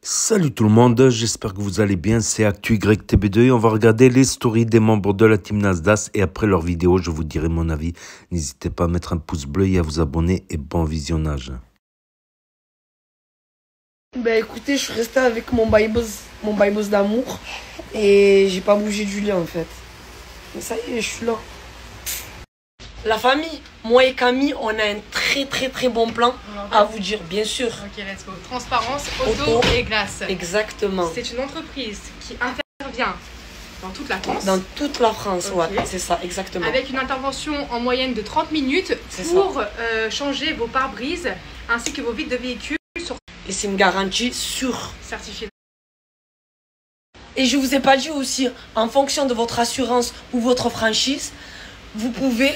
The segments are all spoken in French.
Salut tout le monde, j'espère que vous allez bien, c'est ActuYTB2 et on va regarder les stories des membres de la team Nasdaq et après leur vidéo je vous dirai mon avis. N'hésitez pas à mettre un pouce bleu et à vous abonner et bon visionnage. Bah écoutez, je suis resté avec mon baby boss d'amour et j'ai pas bougé du lit en fait. Mais ça y est, je suis là. La famille, moi et Camille, on a un très bon plan à vous dire, bien sûr. Ok, let's go. Transparence, auto et glace. Exactement. C'est une entreprise qui intervient dans toute la France. Dans toute la France, Okay. ouais, c'est ça, exactement. Avec une intervention en moyenne de 30 minutes pour changer vos pare-brises ainsi que vos vitres de véhicules sur Et c'est une garantie sûre. certifié. Et je vous ai pas dit aussi, en fonction de votre assurance ou votre franchise, vous pouvez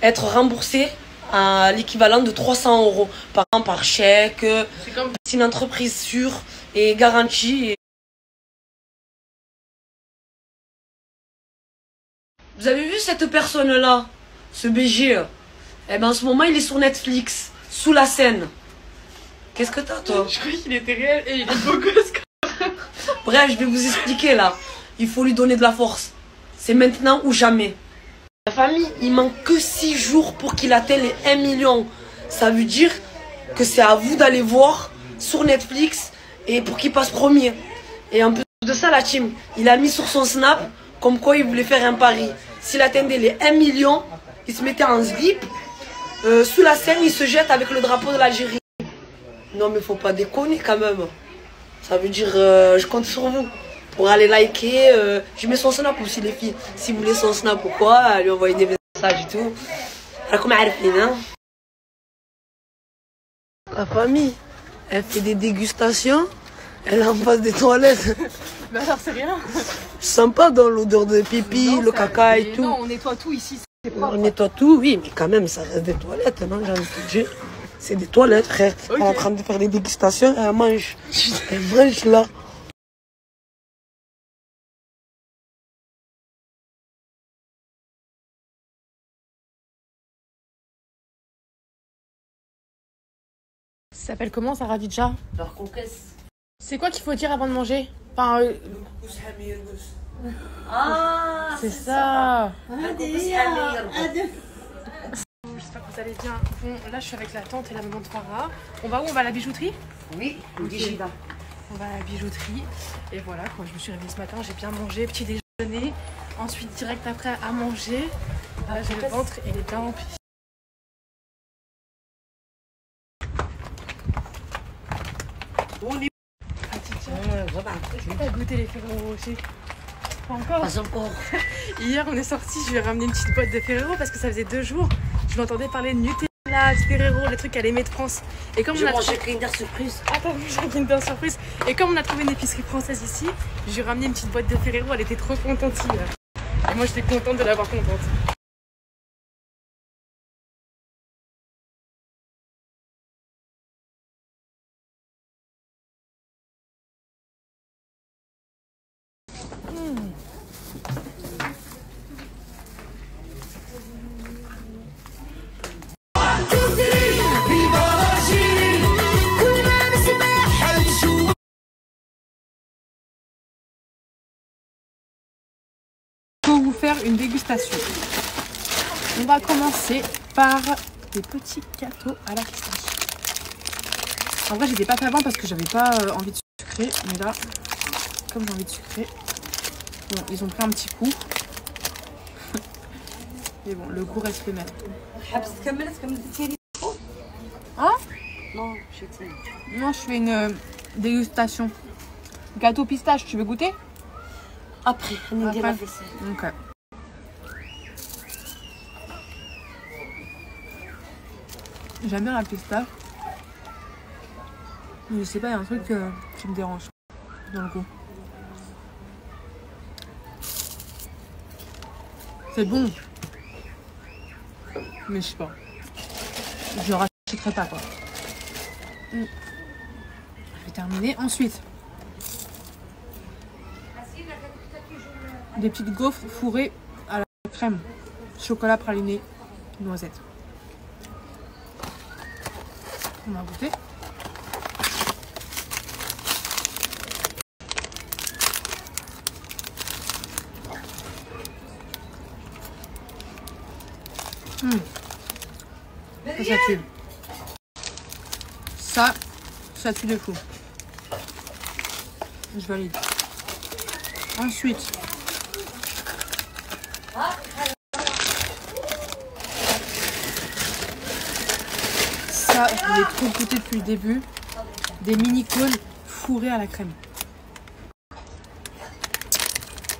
être remboursé à l'équivalent de 300 € par an, par chèque. C'est une entreprise sûre et garantie. Vous avez vu cette personne-là, ce BG? Eh ben en ce moment, il est sur Netflix, sous la scène. Qu'est-ce que t'as, toi? Je croyais qu'il était réel et il est beau gosse. Bref, je vais vous expliquer là. Il faut lui donner de la force. C'est maintenant ou jamais. La famille, il manque que 6 jours pour qu'il atteigne les 1 million. Ça veut dire que c'est à vous d'aller voir sur Netflix et pour qu'il passe premier. Et en plus de ça, la team, il a mis sur son snap comme quoi il voulait faire un pari. S'il atteignait les 1 million, il se mettait en slip. Sous la scène, il se jette avec le drapeau de l'Algérie. Non mais faut pas déconner quand même. Ça veut dire je compte sur vous pour aller liker. Je mets son snap aussi les filles. Si vous voulez son snap ou quoi, lui envoyer des messages et tout. Alors comme hein. La famille, elle fait des dégustations. Elle est en face des toilettes. Mais alors c'est rien. Sympa dans l'odeur de pipi, Non, le caca et tout. Non, on nettoie tout ici. C'est propre. On nettoie tout, oui, mais quand même ça reste des toilettes, non, j'ai envie de te dire. C'est des toilettes, frère. Okay. Elle est en train de faire des dégustations et elle mange. Elle mange là. Ça s'appelle comment, Sarah Radija? Leur conquête. C'est quoi qu'il faut dire avant de manger? Enfin, Ah, c'est ça. J'espère que vous allez bien. Bon, là je suis avec la tante et la maman de Farah. On va où? On va à la bijouterie? Oui, okay. On va à la bijouterie. Et voilà, quand je me suis réveillée ce matin, j'ai bien mangé, petit déjeuner. Ensuite, direct après à manger. Là, j'ai le ventre, il est bien rempli. On est... Je vais pas goûter les Ferrero Rocher. Pas encore. Pas encore. Hier, on est sortis, je lui ai ramené une petite boîte de Ferrero parce que ça faisait 2 jours. Je l'entendais parler de Nutella, de Ferrero, les trucs qu'elle aimait de France. Et comme J'ai mangé Kinder Surprise. Ah, t'as mangé un Kinder Surprise. Et comme on a trouvé une épicerie française ici, je lui ai ramené une petite boîte de Ferrero. Elle était trop contente hier. Et moi, j'étais contente de l'avoir contente. Pour vous faire une dégustation. On va commencer par des petits gâteaux à la pistache. En vrai, je les ai pas fait avant parce que j'avais pas envie de sucrer, mais là, comme j'ai envie de sucrer, bon, ils ont pris un petit coup. Mais bon, le goût reste le même. Hein? Non, je fais une dégustation. Gâteau pistache, tu veux goûter? Après, on est la Ok. J'aime bien la pistache. Mais je sais pas, il y a un truc qui me dérange dans le goût. C'est bon. Mais je sais pas. Je rachèterai pas quoi. Je vais terminer. Ensuite, des petites gaufres fourrées à la crème. Chocolat praliné, noisette. On va goûter. Ça tue. Ça tue de fou. Je valide. Ensuite, ça, je l'ai trop goûté depuis le début. Des mini-cônes fourrés à la crème.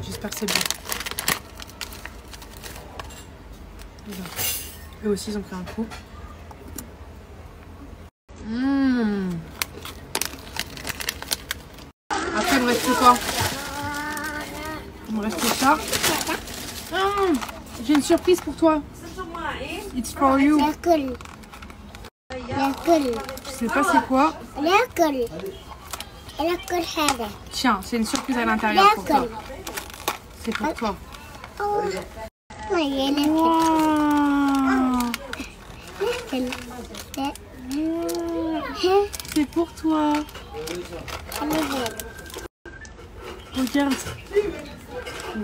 J'espère que c'est bon. Eux aussi, ils ont pris un coup. Après, il me reste quoi? Il me reste ça. J'ai une surprise pour toi. It's for you. Je sais pas c'est quoi. Tiens, c'est une surprise à l'intérieur pour toi. C'est pour toi. Wow. C'est pour toi. Regarde.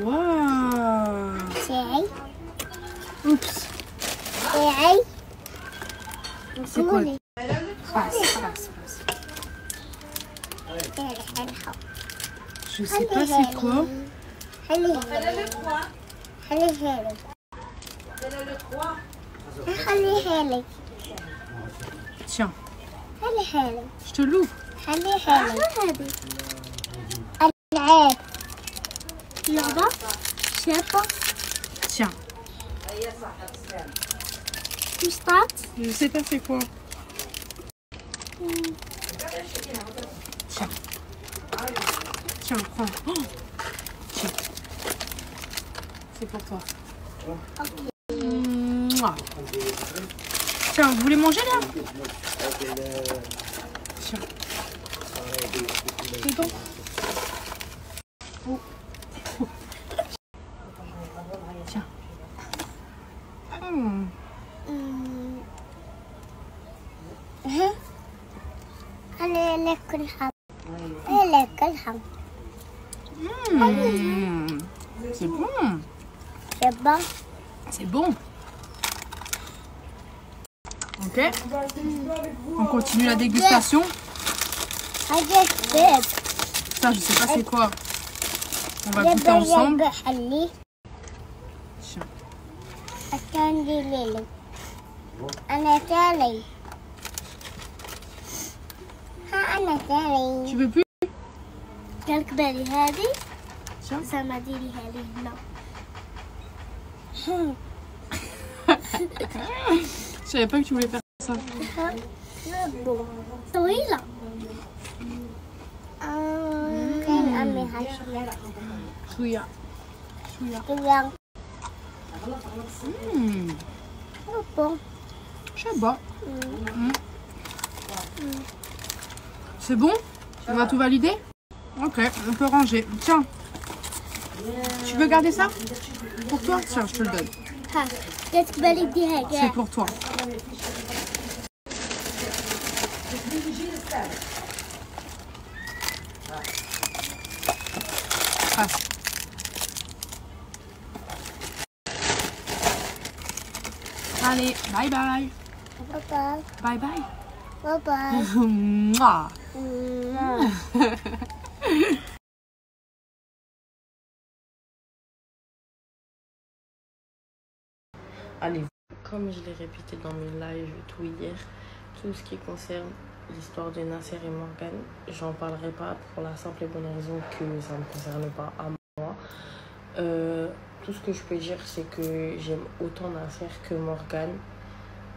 Waouh. Oups. C'est quoi? Passe. Je sais pas c'est quoi. Tiens. Je te l'ouvre. Tiens. Je sais pas c'est quoi. Tiens. Tiens, prends. Oh. Tiens. C'est pour toi. Mouah. Tiens, vous voulez manger là? Tiens. C'est bon. Oh. Tiens. C'est bon. C'est bon. Ok. On continue la dégustation. Ça, je sais pas c'est quoi. On va goûter ensemble. Tu veux plus? Tiens. Je savais pas que tu voulais faire ça. Chouïa. Je sais pas. C'est bon? On va tout valider? Ok, on peut ranger. Tiens. Tu veux garder ça? Pour toi? Tiens, je te le donne. C'est pour toi. Passe. Allez, bye bye. Bye bye. Mouah. Allez, comme je l'ai répété dans mes lives tout hier, tout ce qui concerne l'histoire de Nasser et Morgane, j'en parlerai pas pour la simple et bonne raison que ça ne me concerne pas à moi. Tout ce que je peux dire, c'est que j'aime autant Nasser que Morgane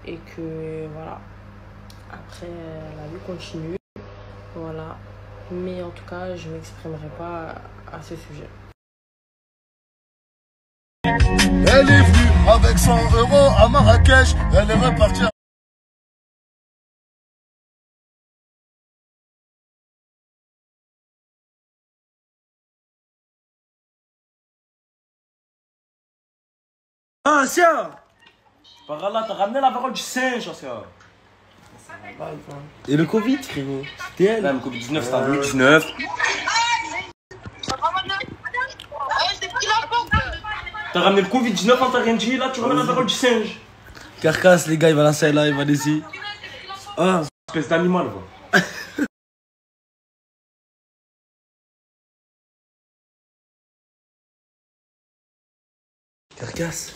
et que voilà. Après, la vie continue, voilà. Mais en tout cas, je ne m'exprimerai pas à ce sujet. Elle est venue avec 100 € à Marrakech, elle est repartie. Ah, Asia! Par Allah, t'as ramené la parole du singe, Asia. Et le Covid, frérot? C'était elle. Là, le Covid-19, c'est un 2019. T'as ramené le Covid-19, on t'a rien dit, là, tu ramènes la parole du singe. Carcasse, les gars, il va lancer là, il va ici. Ah, Espèce d'animal, va. Carcasse.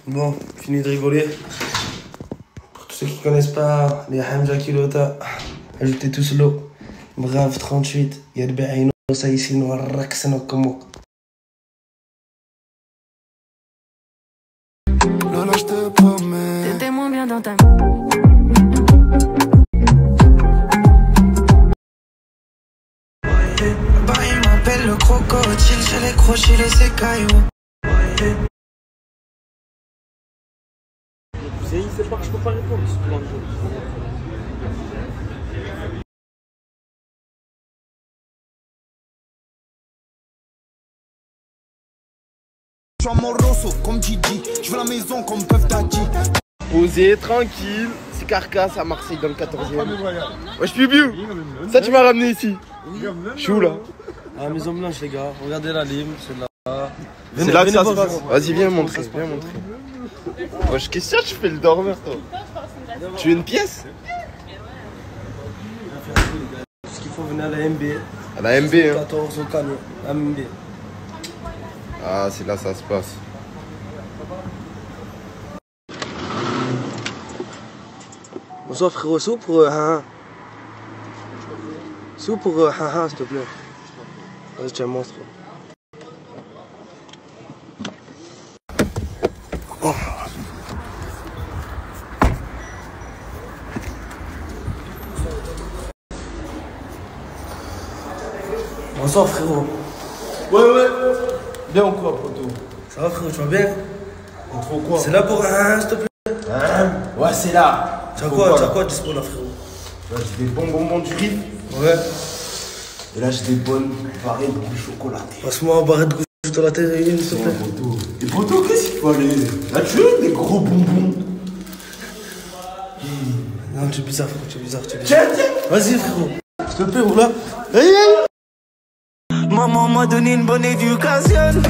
Bon, fini de rigoler. Pour tous ceux qui connaissent pas les Hamza Kilota, ajoutez tous l'eau. Brave 38, Yadbe'ino, Saïsino, Raksano Komok. Lola, je te promets. T'étais moins bien dans ta Bah, il m'appelle le crocodile, j'ai les crochets, les écailles. C'est pas que je peux pas répondre, c'est plein de choses. Je suis amoroso comme Gigi, je veux la maison comme Puff Daddy. Posé, tranquille, c'est Carcasse à Marseille dans le 14e. Wesh Pibiou, ça tu m'as ramené ici. Je suis où là? À la Maison Blanche, les gars. Regardez la lime, c'est là. C'est là que ça se passe. Vas-y, viens montrer, viens montrer. Wesh, qu'est-ce que tu fais le dormeur toi? Tu veux une pièce? Ce qu'il faut venir à la MB. À la MB, hein. 14 au Canet, MB. Ah, c'est là que ça se passe. Bonsoir frérot, sous pour Haha. Sous pour Haha, s'il te plaît. Vas-y, tu es un monstre. Oh. Bonsoir frérot. Ouais. Bien ou quoi, poto? Ça va frérot, tu vas bien? Trop quoi? C'est là pour Haha, s'il te plaît. Ouais, c'est là. Tu as quoi dispo là frérot? Là, j'ai des bons bonbons du riz. Ouais. Et là, j'ai des bonnes barrettes de chocolatées. Passe-moi un barrette de goutte sur la tête et une, s'il te plaît. Et poto, qu'est-ce qu'il faut aller? Là, tu veux des gros bonbons? Non, tu es bizarre frérot, tu es bizarre. Tiens. Vas-y frérot. S'il te plaît, oula. Maman m'a donné une bonne éducation.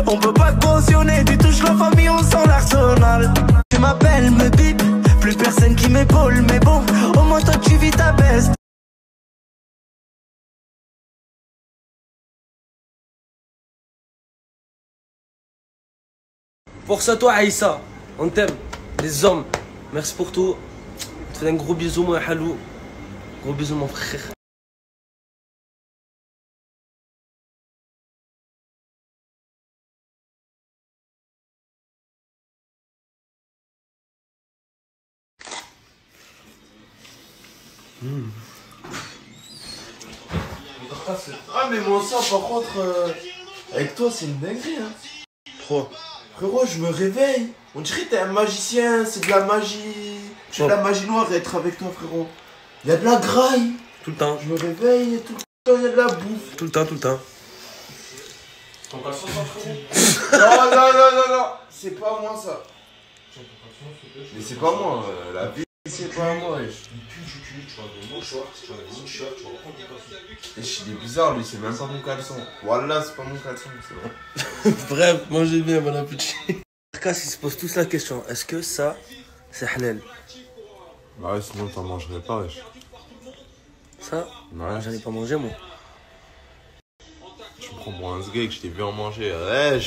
On peut pas cautionner, tu touches la famille, on sent l'arsenal. Tu m'appelles, me bip, plus personne qui m'épaule, mais bon, au moins toi tu vis ta best. Force à toi Aïssa, on t'aime, les hommes, merci pour tout. Je te fais un gros bisou mon halou, gros bisou mon frère. Ah mais mon sang par contre avec toi c'est une dinguerie hein. Trop. Frérot je me réveille. On dirait que t'es un magicien, c'est de la magie. C'est de la magie noire être avec toi frérot. Y'a de la graille. Tout le temps. Je me réveille et tout le temps y'a de la bouffe. Tout le temps. Ton caleçon sans frérot? Non. C'est pas moi ça. Mais c'est pas moi, la vie c'est pas moi. Il est bizarre lui, c'est même pas mon caleçon. Wallah c'est pas mon caleçon, c'est vrai. Bref, mangez bien, bon appétit. Carcasse, ils se posent tous la question, est-ce que ça, c'est halal? Bah ouais, sinon t'en mangerais pas, wesh. Ça? Ouais. J'en ai pas mangé, moi. Tu me prends pour un sgeg, je t'ai vu en manger. Ouais,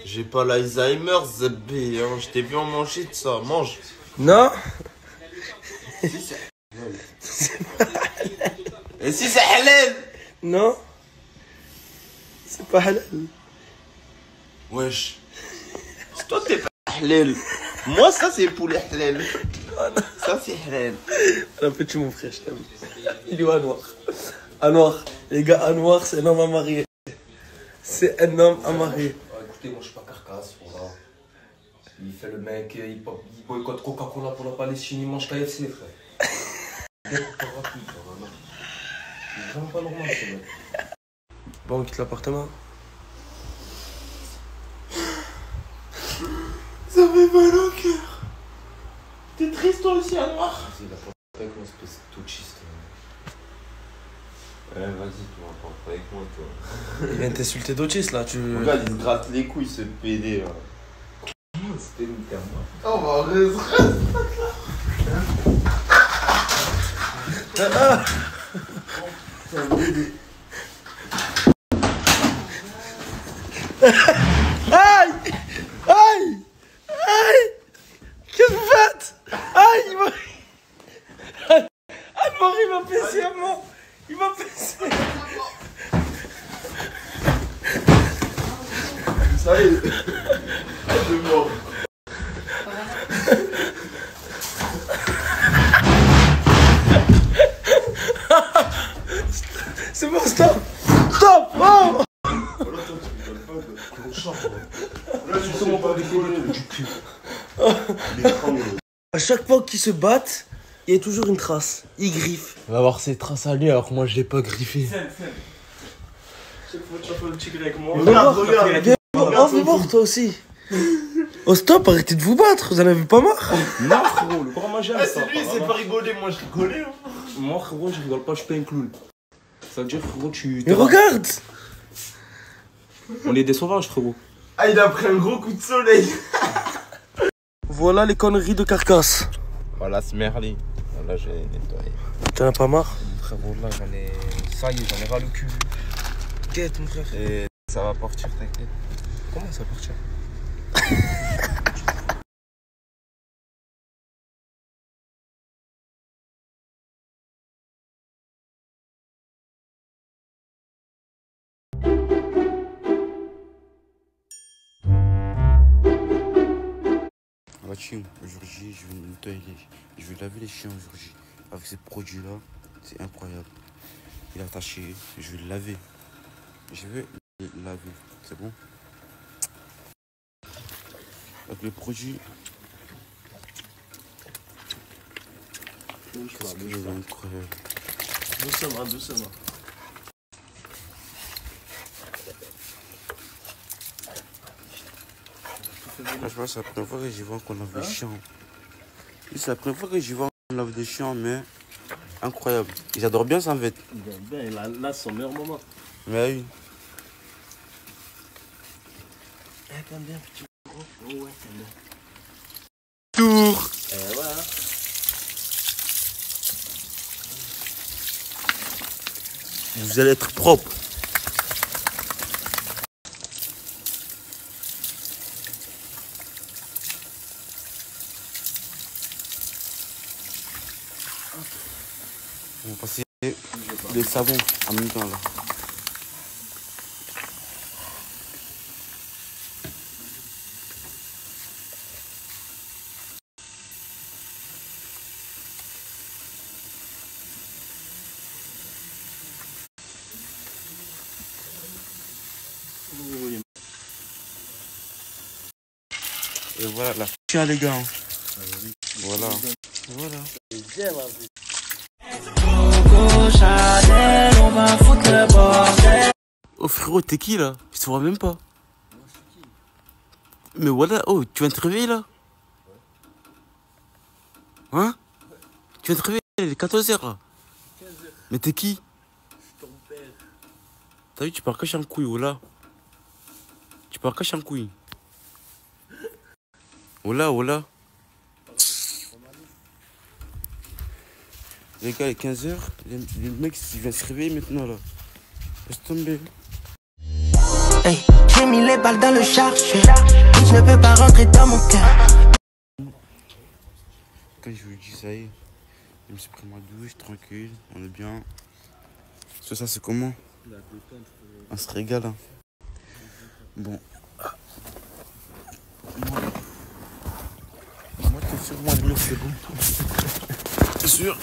j'ai pas l'Alzheimer, Zebé, hein. Je t'ai vu en manger de ça, mange. Non. Si c'est halal. C'est pas halal. Et si c'est halal? Non. C'est pas halal. Wesh. Toi t'es pas halal. Moi ça c'est pour les halal. Ça c'est halal. Bon appétit mon frère, je t'aime. Il est où Anwar? Anwar, les gars, Anwar c'est un homme à marier. C'est un homme à marier. Écoutez, moi je suis pas Carcasse, voilà. Il fait le mec, il boycotte Coca-Cola pour la Palestine, il mange KFC, frère. Il est vraiment pas normal, ce mec. Bon, on quitte l'appartement. Ça fait mal au cœur. T'es triste toi aussi, Anwar? avec moi, espèce de touchiste. Ouais, vas-y, toi, parle pas avec moi, toi. Il vient de t'insulter d'autiste là, tu. Regarde, il se gratte les couilles, ce PD là. C'était une terre, moi. Oh, bah, reste. C'est un bébé. Aïe! Aïe! Aïe! Qu'est-ce que vous faites? Aïe! Anne-Marie, il m'a pincé à moi! Il m'a pincé! Ça y est. Je suis mort. C'est bon, stop! Stop! Oh! Là, tu sais, on va rigoler du cul. À chaque fois qu'ils se battent, il y a toujours une trace. Ils griffent. On va voir ses traces à lui alors que moi je l'ai pas griffé. Chaque fois, tu fais un petit grec avec moi. Regarde. Oh, fais voir toi aussi. Oh, stop, arrêtez de vous battre, vous en avez pas marre? Non, frérot, le grand moi j'aime ça. C'est lui, c'est pas rigoler, moi je rigolais. Hein. Moi, frérot, je rigole pas, je suis pas un clown. Ça veut dire, frérot, tu. Mais regarde! On est des sauvages, frérot. Ah, il a pris un gros coup de soleil. Voilà les conneries de carcasse. Voilà, ce merli. Voilà, j'ai nettoyé. T'en as pas marre? Frérot, là, j'en ai. Ça y est, j'en ai ras le cul. Quête, mon frère. Et ça va partir, t'inquiète. Comment ça va partir? Aujourd'hui, je vais nettoyer je vais laver les chiens aujourd'hui. Avec ces produits-là, c'est incroyable. Il est attaché, je vais le laver. Je vais le laver, c'est bon? Avec les produits. Qu'est-ce que c'est incroyable. Doucement, doucement. Franchement, c'est la première fois que j'y vois qu'on lave les chiens. C'est la première fois que j'y vois qu'on lave des chiens, mais incroyable. Ils adorent bien ça en fait. Ben, là, c'est son meilleur moment. Mais oui. T'aimes bien, petit gros? Oh, ouais, t'aimes bien. Tour! Voilà. Vous allez être propre. On va passer le savon en même temps là. Et voilà la tiens les gars. Voilà. Voilà. Oh frérot, t'es qui là? Je te vois même pas. Mais voilà, oh, tu viens de te réveiller là? Hein? Tu viens de te réveiller, il est 14h là. Mais t'es qui? T'as vu, tu pars cacher en couille, voilà. Tu pars cacher en couille. Voilà, voilà. Les gars, il est 15h. Le mec, il vient se réveiller maintenant là. Laisse tomber. Hey, j'ai mis les balles dans le chargeur. Je ne peux pas rentrer dans mon cœur. Quand je vous dis ça y est, je me suis pris ma douche, tranquille, on est bien. Ça c'est comment? On se régale. Hein. Bon. Moi t'es sûr, moi le c'est bon. T'es sûr?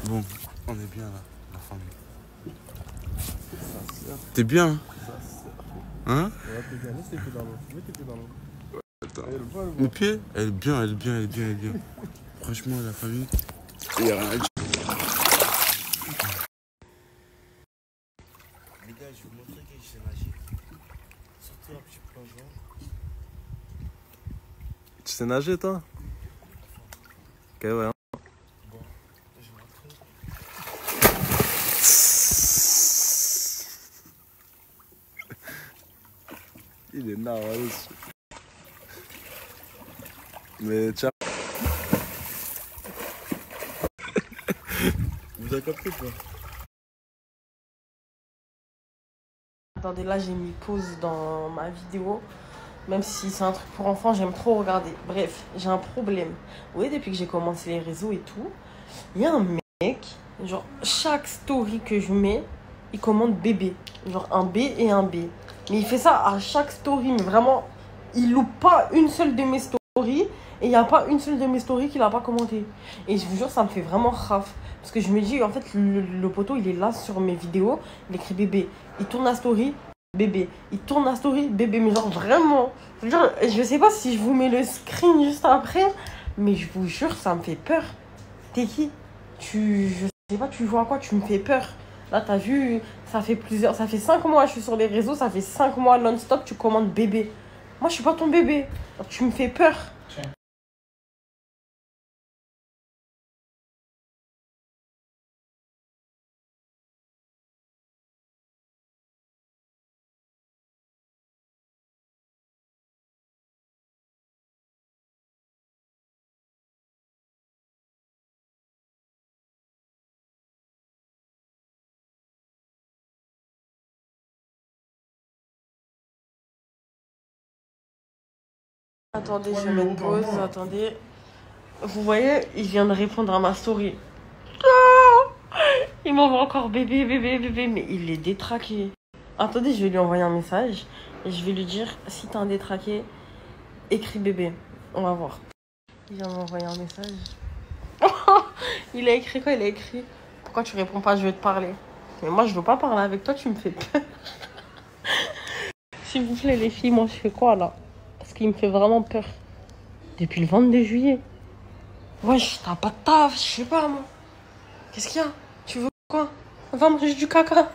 Bon, on est bien là, la famille. T'es bien? Hein? Ouais, t'es bien, laisse tes pieds dans l'eau. Mets tes pieds dans l'eau. Attends. Mes pieds? Elle est bien, elle est bien, elle est bien, elle est bien. Franchement, la famille, il y a rien à dire. Les gars, je vais vous montrer que je sais nager. Surtout un petit plongeon. Tu sais nager, toi? Ok, ouais. Bon, je vais rentrer. Il est narwhal. Mais tiens. Vous avez capté quoi? Attendez, là j'ai mis pause dans ma vidéo. Même si c'est un truc pour enfants, j'aime trop regarder. Bref, j'ai un problème. Vous voyez, depuis que j'ai commencé les réseaux et tout, il y a un mec, genre chaque story que je mets, il commente bébé. Genre un B et un B. Mais il fait ça à chaque story, mais vraiment, il loupe pas une seule de mes stories. Et il n'y a pas une seule de mes stories qu'il n'a pas commenté. Et je vous jure, ça me fait vraiment raf. Parce que je me dis, en fait, le poteau, il est là sur mes vidéos. Il écrit bébé. Il tourne la story, bébé. Il tourne la story, bébé. Mais genre, vraiment. Je sais pas si je vous mets le screen juste après. Mais je vous jure, ça me fait peur. T'es qui? Je sais pas, tu vois quoi? Tu me fais peur. Là, t'as vu, ça fait 5 mois que je suis sur les réseaux. Ça fait 5 mois non-stop, tu commandes bébé. Moi, je suis pas ton bébé. Alors, tu me fais peur. Attendez, je vais mettre pause, attendez. Vous voyez, il vient de répondre à ma story. Il m'envoie encore bébé, bébé, bébé, mais il est détraqué. Attendez, je vais lui envoyer un message et je vais lui dire, si t'es un détraqué, écris bébé. On va voir. Il vient m'envoyer un message. Il a écrit quoi? Il a écrit, pourquoi tu réponds pas, je veux te parler. Mais moi, je veux pas parler avec toi, tu me fais peur. S'il vous plaît, les filles, moi, je fais quoi, là? Parce qu'il me fait vraiment peur. Depuis le 22 juillet. Wesh, t'as pas de taf, je sais pas, moi. Qu'est-ce qu'il y a? Tu veux quoi? Va manger du caca.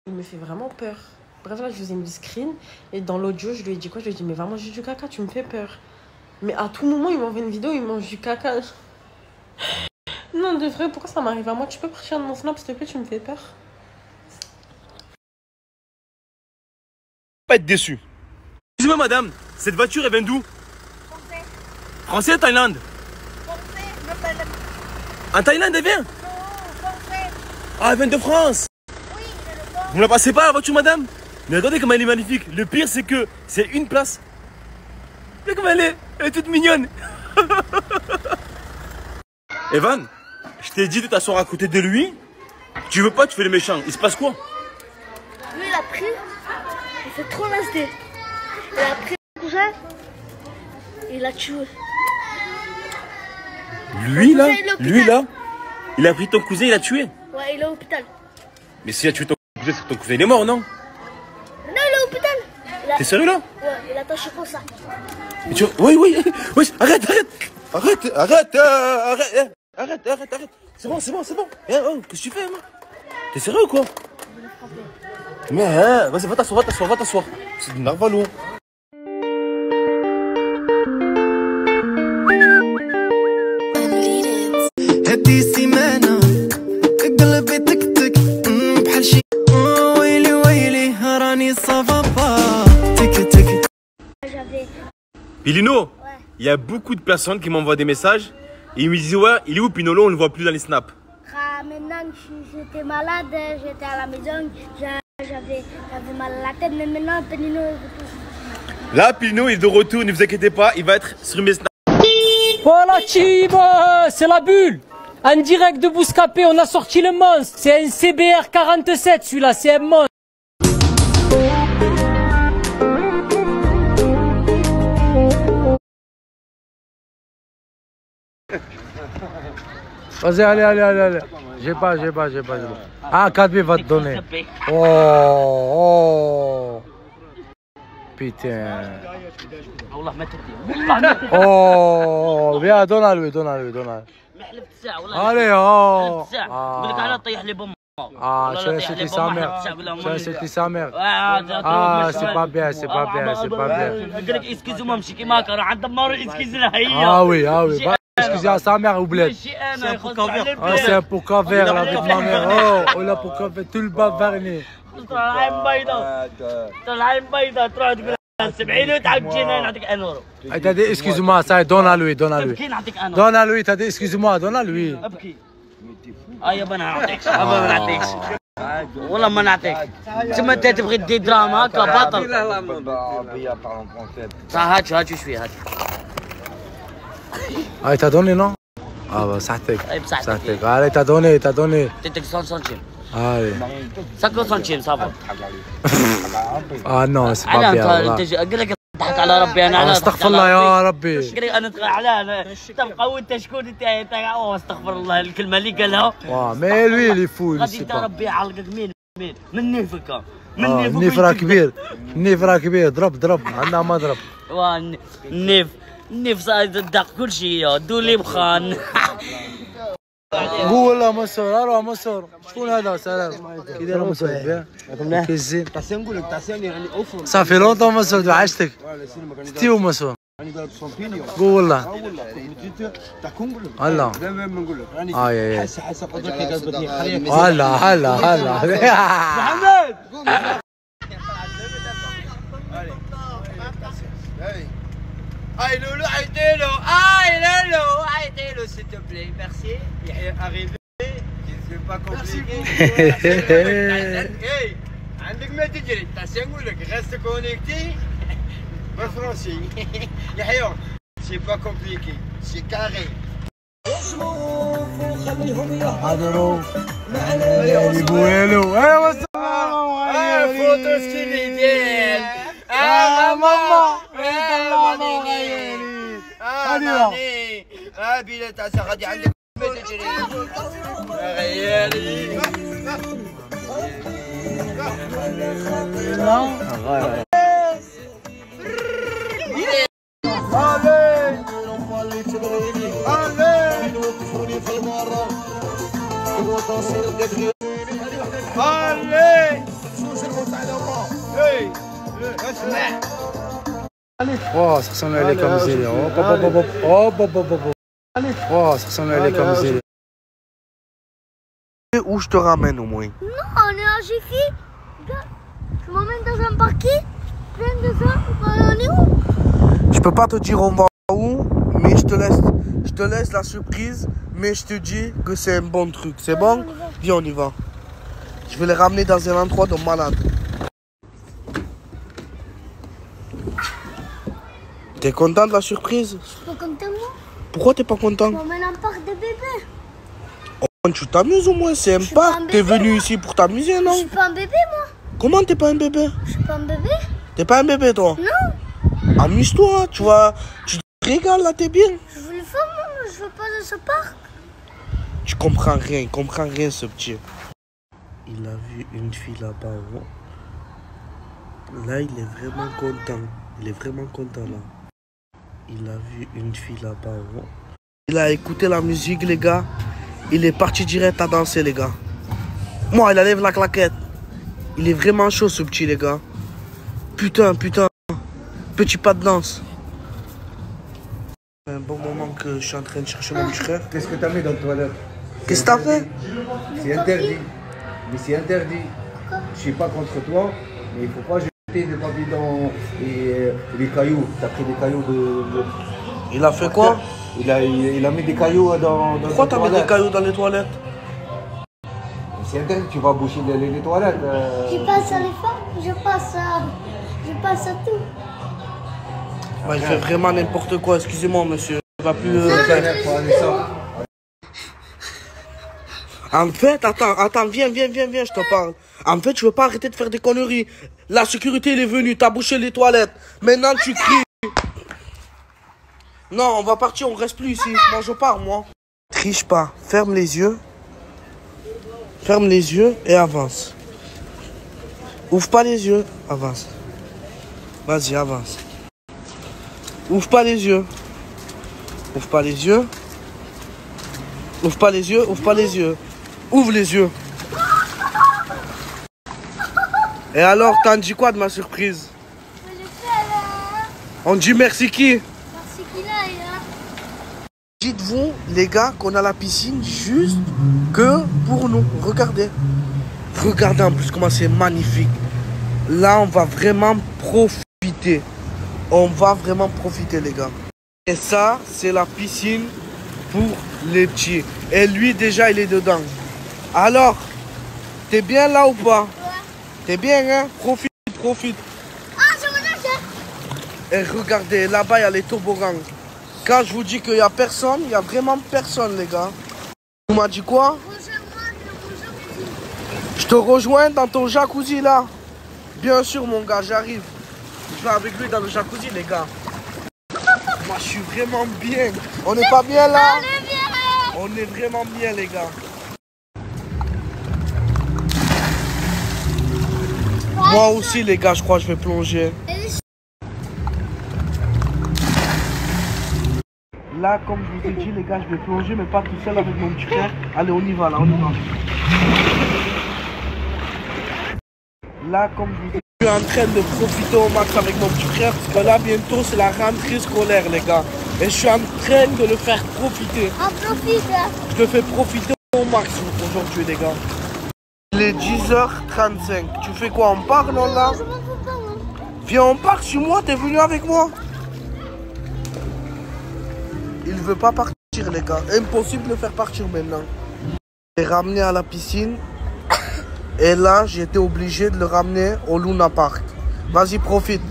Il me fait vraiment peur. Bref, là, je vous ai mis le screen. Et dans l'audio, je lui ai dit quoi? Je lui ai dit, mais va manger du caca, tu me fais peur. Mais à tout moment, il m'envoie une vidéo, il mange du caca. Non, de vrai, pourquoi ça m'arrive à moi? Tu peux partir de mon snap, s'il te plaît, tu me fais peur. Pas être déçu. Excusez-moi madame, cette voiture elle vient d'où? Français. Français, Thaïlande? Français, de Thaïlande. En Thaïlande elle vient? Non, français. Ah, elle vient de France? Oui, elle est de France. Vous ne la passez pas la voiture madame? Mais regardez comme elle est magnifique. Le pire c'est que c'est une place. Regardez comme elle est toute mignonne. Evan, je t'ai dit de t'asseoir à côté de lui. Tu veux pas, tu fais le méchant. Il se passe quoi? Lui, il a pris, il fait trop nasty. Il a pris le cousin, il l'a tué. Lui là, il a pris ton cousin, il l'a tué. Ouais, il est à l'hôpital. Mais s'il a tué ton cousin, c'est que ton cousin il est mort, non? Non, il est à l'hôpital. T'es sérieux là? Ouais, il a attaché comme ça. Mais tu... Oui, arrête. C'est bon. Qu'est-ce que tu fais, moi? T'es sérieux ou quoi? Mais vas-y, va t'asseoir. C'est du narvalo. Pilino, il y a beaucoup de personnes qui m'envoient des messages et ils me disent ouais, il est où Pinolo, on le voit plus dans les snaps. Maintenant j'étais malade, j'étais à la maison, j'avais mal à la tête, mais maintenant Pinino est retour. Là, Pilino est de retour, ne vous inquiétez pas, il va être sur mes snaps. Voilà team, c'est la bulle. En direct de Bouscapé, on a sorti le monstre. C'est un CBR 47 celui-là, c'est un monstre. Vas-y, allez. J'ai pas. Ah, 4B va te donner. Oh. Putain. Oh, viens, donne à lui. Allez, oh. Ah, tu as insulté sa mère. Tu as insulté sa mère. Ah, c'est pas bien, c'est pas bien, c'est pas bien. Ah oui, ah oui. Va excuser à sa mère ou bled. C'est un pouca vert. Ah, c'est un pouca vert, la vie de ma mère. Oh, là, pouca vert, tout le bas verni. t'as dit excuse-moi, ça, donne à lui, donne à lui. Donne à lui, t'as dit excuse-moi, donne à lui. يابا انا نعطيكش يابا ما نعطيكش والله ما نعطيك تما انت تبغي دير دراما هكا باطل هاتشو شويه هات Ah, t'as donné, non? Ah, bah, ça t'est. Allez, t'as donné, t'as donné. تديك 100 سنتيم Allez. 50 سنتيم صافا Ah non, c'est pas bien. قال لك ضحك على ربي انا على استغفر الله يا ربي. انا على تبقى وانت شكون انت استغفر الله الكلمه اللي قالها mais lui il est fou, غادي انت ربي يعلقك من نيفك النيف راه كبير النيف راه كبير ضرب عندنا مضرب النيف صدق كل شيء دولي بخان قول له مسور اروح مسور شكون هذا سلام كي داير مسور كي زين صافي لونطون مسور وحشتك ستيو مسور قول له هلا يا هلا محمد Aïe Loulou, aïe-le, s'il te plaît, merci. Il est arrivé, c'est pas compliqué. Hey, عندك ما تجري، تاسي نقول لك reste connecté. بالفرنسي. يحيى، c'est pas compliqué, c'est carré. حضروا معنا بويلو ايوا فوتو ستيليدين. ماما بلا تاع غادي عندك ما تجري غيالي Oh, ça ressemble à les camisoles. Oh, ça ressemble à les camisoles. Où je te ramène au moins? Non, on est à Jiffy. Tu m'emmènes dans un parking plein de ça. On est où? Je peux pas te dire on va où, mais je te laisse la surprise, mais je te dis que c'est un bon truc. C'est bon? Viens, on y va. Je vais les ramener dans un endroit de malade. T'es content de la surprise? Je suis pas content moi. Pourquoi t'es pas content? Tu m'emmènes en parc de bébés. Oh, tu t'amuses au moins, c'est un parc. T'es venu ici pour t'amuser, non? Je suis pas un bébé moi. Comment t'es pas un bébé? Je suis pas un bébé. T'es pas un bébé toi? Non. Amuse-toi, tu vois, tu te régales là, t'es bien. Je veux le faire moi, mais je veux pas de ce parc. Tu comprends rien, il comprend rien ce petit. Il a vu une fille là-bas. Là, il est vraiment content. Il est vraiment content là. Il a vu une fille là-bas. Il a écouté la musique, les gars. Il est parti direct à danser, les gars. Moi, il enlève la claquette. Il est vraiment chaud, ce petit, les gars. Putain. Petit pas de danse. Un bon moment que je suis en train de chercher mon petit frère. Qu'est-ce que t'as mis dans la toilette? Qu'est-ce que t'as fait? C'est interdit. Mais c'est interdit. Je suis pas contre toi, mais il faut pas jeter des papiers dans les cailloux. T'as pris des cailloux de... Il a fait quoi? Il a mis des cailloux dans Pourquoi t'as mis des cailloux dans les toilettes? C'est interdit, tu vas boucher les toilettes. Je passe à l'effort, je passe à tout. Bah, il fait vraiment n'importe quoi, excusez-moi monsieur. Il va plus... En fait, attends, viens, je te parle. En fait, je veux pas arrêter de faire des conneries. La sécurité, elle est venue, t'as bouché les toilettes. Maintenant, tu cries. Non, on va partir, on reste plus ici. Moi, je pars, moi. Triche pas, ferme les yeux. Ferme les yeux et avance. Ouvre pas les yeux, avance. Vas-y, avance. Ouvre pas les yeux. Ouvre pas les yeux. Ouvre pas les yeux, ouvre pas les yeux. Ouvre les yeux. Et alors, t'en dis quoi de ma surprise? On dit merci qui? Merci qui là, Dites-vous, les gars, qu'on a la piscine juste que pour nous. Regardez. Regardez en plus comment c'est magnifique. Là, on va vraiment profiter. On va vraiment profiter, les gars. Et ça, c'est la piscine pour les petits. Et lui, déjà, il est dedans. Alors, t'es bien là ou pas? Ouais. T'es bien, hein? Profite, profite. Ah, je me lâche. Et regardez, là-bas, il y a les toboggans. Quand je vous dis qu'il n'y a personne, il n'y a vraiment personne, les gars. Tu m'as dit quoi? Je te rejoins dans ton jacuzzi, là. Bien sûr, mon gars, j'arrive. Je vais avec lui dans le jacuzzi, les gars. Moi, je suis vraiment bien. On n'est pas bien, là? On est vraiment bien, les gars. Moi aussi, les gars, je crois que je vais plonger. Là, comme je vous ai dit, les gars, je vais plonger, mais pas tout seul avec mon petit frère. Allez, on y va, là, on y va. Là, comme je vous ai dit, je suis en train de profiter au max avec mon petit frère, parce que là, bientôt, c'est la rentrée scolaire, les gars. Et je suis en train de le faire profiter. On profite, hein. Je te fais profiter au max aujourd'hui, les gars. Il est 10h35. Tu fais quoi? On part, non, là? Je m'en fous pas, moi. Viens, on part sur moi, t'es venu avec moi? Il veut pas partir, les gars. Impossible de le faire partir maintenant. Je l'ai ramené à la piscine. Et là, j'ai été obligé de le ramener au Luna Park. Vas-y, profite.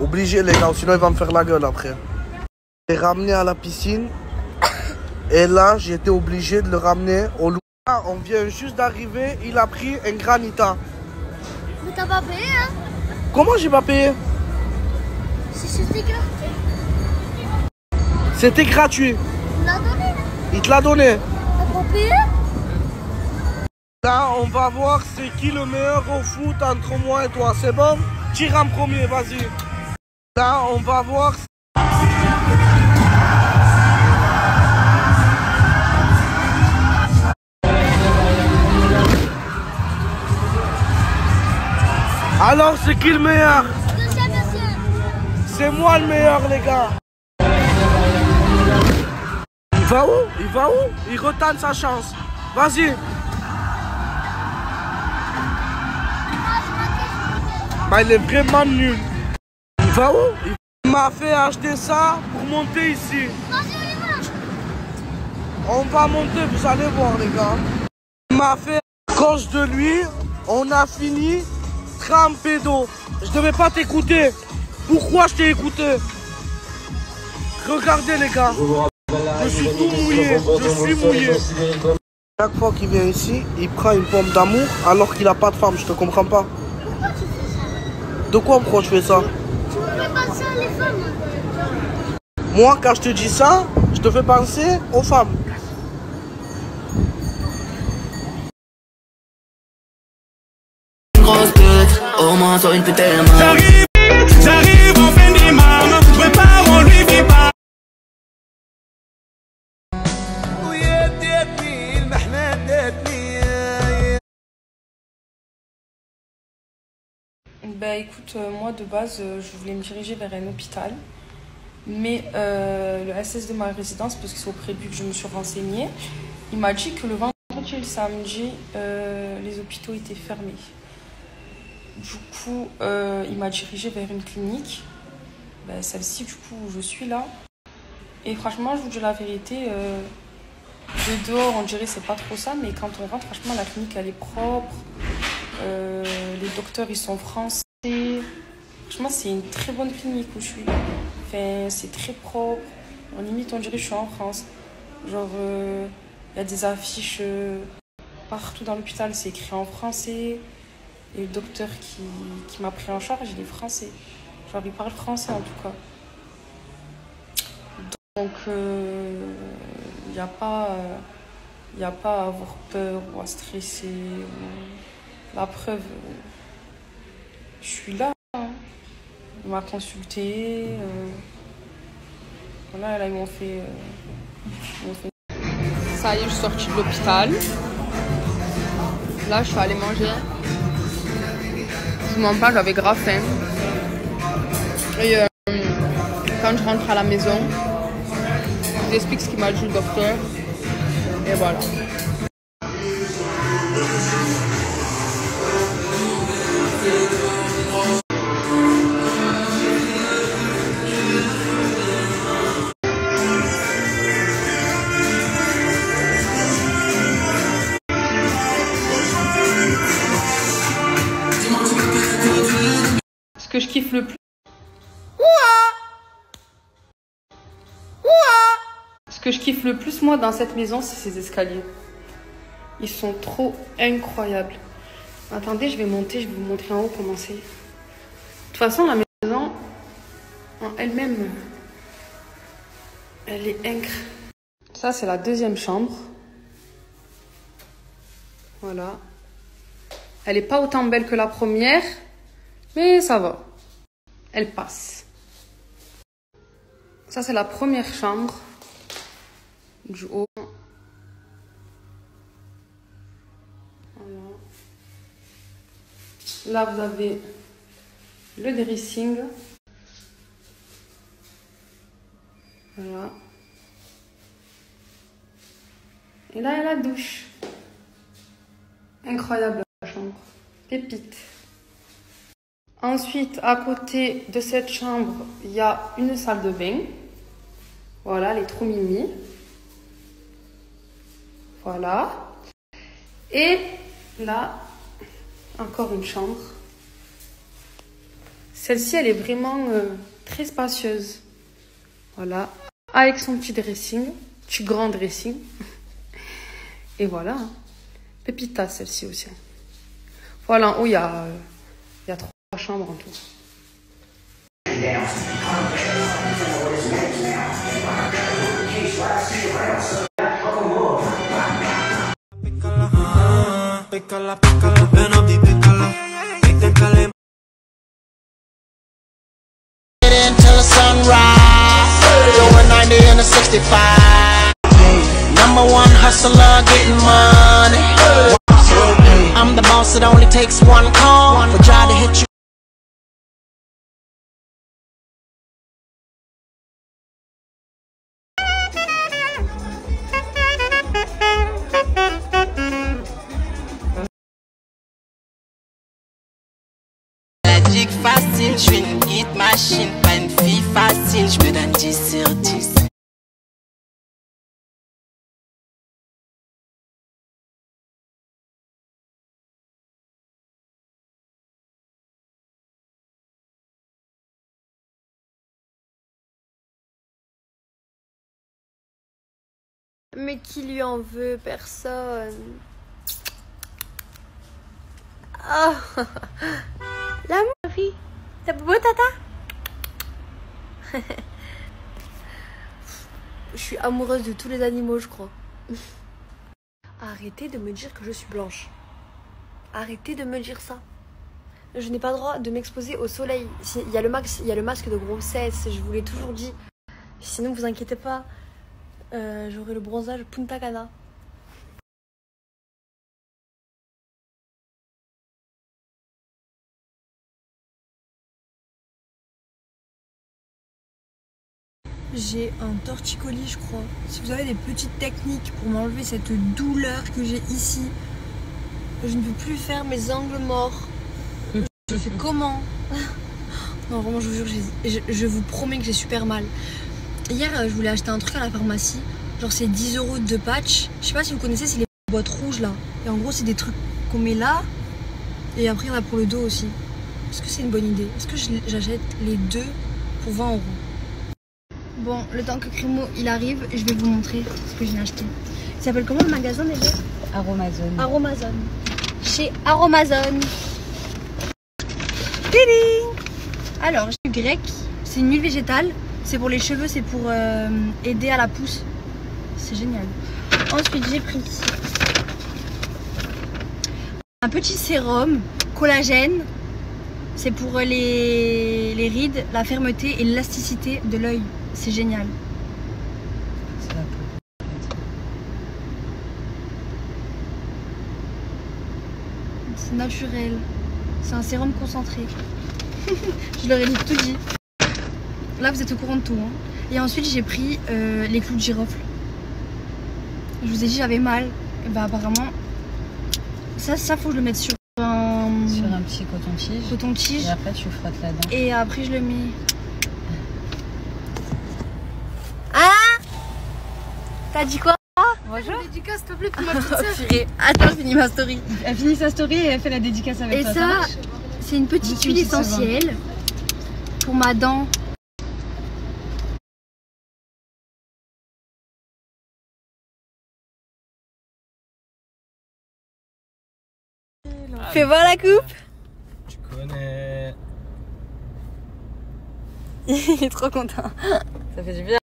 Obligé, les gars, sinon il va me faire la gueule après. Je l'ai ramené à la piscine. Et là, j'ai été obligé de le ramener au Luna Park. On vient juste d'arriver. Il a pris un granita. Mais t'as pas payé, hein? Comment j'ai pas payé? Si c'était gratuit. C'était gratuit. Il l'a donné. Il te l'a donné. T'as pas payé? Là, on va voir c'est qui le meilleur au foot entre moi et toi. C'est bon? Tire en premier, vas-y. Là, on va voir. Alors, c'est qui le meilleur? C'est moi le meilleur, les gars. Il va où? Il va où? Il retente sa chance. Vas-y. Bah, il est vraiment nul. Il va où? Il m'a fait acheter ça pour monter ici. On va monter, vous allez voir, les gars. Il m'a fait, à cause de lui, on a fini trempé d'eau. Je devais pas t'écouter. Pourquoi je t'ai écouté? Regardez, les gars. Je suis tout mouillé. Je suis mouillé. Chaque fois qu'il vient ici, il prend une pomme d'amour alors qu'il n'a pas de femme. Je te comprends pas. Pourquoi tu fais ça? De quoi pourquoi je fais ça? Tu me fais penser à les femmes. Moi, quand je te dis ça, je te fais penser aux femmes. Grosse tête, au moins sur une putain de main. J'arrive en fin d'imam, je prépare, on lui fait pas. Bah écoute, moi de base, je voulais me diriger vers un hôpital. Mais le SS de ma résidence, parce que c'est auprès de lui que je me suis renseignée, il m'a dit que le vendredi et le samedi, les hôpitaux étaient fermés. Du coup, il m'a dirigée vers une clinique, bah, celle-ci du coup où je suis là. Et franchement, je vous dis la vérité, de dehors on dirait c'est pas trop ça, mais quand on rentre, franchement la clinique elle est propre, les docteurs ils sont français. Franchement c'est une très bonne clinique où je suis. Enfin, c'est très propre, en limite on dirait que je suis en France. Genre, y a des affiches partout dans l'hôpital, c'est écrit en français. Et le docteur qui m'a pris en charge, il est français. Genre, il parle français en tout cas. Donc, il n'y a pas à avoir peur ou à stresser. La preuve, je suis là. Hein. Il m'a consulté. Voilà, là, ils m'ont fait... Ça y est, je suis sortie de l'hôpital. Là, je suis allée manger vous mens pas, j'avais grave faim. Et quand je rentre à la maison, je vous explique ce qu'il m'a dit le docteur. Et voilà. Ce que je kiffe le plus. Ce que je kiffe le plus, moi, dans cette maison, c'est ces escaliers. Ils sont trop incroyables. Attendez, je vais monter, je vais vous montrer en haut comment c'est. De toute façon, la maison, en elle-même, elle est incroyable. Ça, c'est la deuxième chambre. Voilà. Elle n'est pas autant belle que la première, mais ça va. Elle passe. Ça, c'est la première chambre du haut. Voilà. Là, vous avez le dressing. Voilà. Et là, il y a la douche. Incroyable la chambre. Pépite. Ensuite, à côté de cette chambre, il y a une salle de bain. Voilà, elle est trop mimi. Voilà. Et là, encore une chambre. Celle-ci, elle est vraiment très spacieuse. Voilà. Avec son petit dressing. Petit grand dressing. Et voilà. Pépita, celle-ci aussi. Voilà, en haut, il y a 3 chambres en tout. Until the sunrise, doing 90 and a 65. Number one hustler, getting money. I'm the boss, it only takes one call for try to hit you. Facile, je suis une hit machine, pas une fille facile, je me donne 10 sur 10. Mais qui lui en veut? Personne. Oh. La Marie, t'as beau tata? Je suis amoureuse de tous les animaux, je crois. Arrêtez de me dire que je suis blanche. Arrêtez de me dire ça. Je n'ai pas le droit de m'exposer au soleil. Il y a le masque de grossesse, je vous l'ai toujours dit. Sinon, vous inquiétez pas, j'aurai le bronzage Punta Cana. J'ai un torticolis, je crois. Si vous avez des petites techniques pour m'enlever cette douleur que j'ai ici, je ne peux plus faire mes angles morts. Je fais comment? Non, vraiment, je vous jure, je vous promets que j'ai super mal. Hier, je voulais acheter un truc à la pharmacie. Genre, c'est 10 € de patch. Je sais pas si vous connaissez, c'est les boîtes rouges là. Et en gros, c'est des trucs qu'on met là. Et après, il y en a pour le dos aussi. Est-ce que c'est une bonne idée? Est-ce que j'achète les deux pour 20 €? Bon, le temps que Crémo il arrive, je vais vous montrer ce que j'ai acheté. Il s'appelle comment le magasin déjà? Aromazone. Aromazone. Chez Aromazone. Tading! Alors, j'ai du grec. C'est une huile végétale. C'est pour les cheveux, c'est pour aider à la pousse. C'est génial. Ensuite, j'ai pris un petit sérum collagène. C'est pour les rides, la fermeté et l'élasticité de l'œil. C'est génial. C'est naturel. C'est un sérum concentré. Je leur ai tout dit. Là, vous êtes au courant de tout. Hein. Et ensuite, j'ai pris les clous de girofle. Je vous ai dit, j'avais mal. Et bah, apparemment, ça, faut que je le mette sur un petit coton-tige. Coton-tige. Et après, tu frottes là-dedans. Et après, je le mets. Ah! T'as dit quoi? Bonjour. Dédicace, s'il te plaît, pour ma petite sœur. Purée. Attends, je finis ma story. Elle finit sa story et elle fait la dédicace avec toi. Et ça, c'est une petite huile essentielle pour ma dent. Fais voir la coupe. Tu connais. Il est trop content. Ça fait du bien.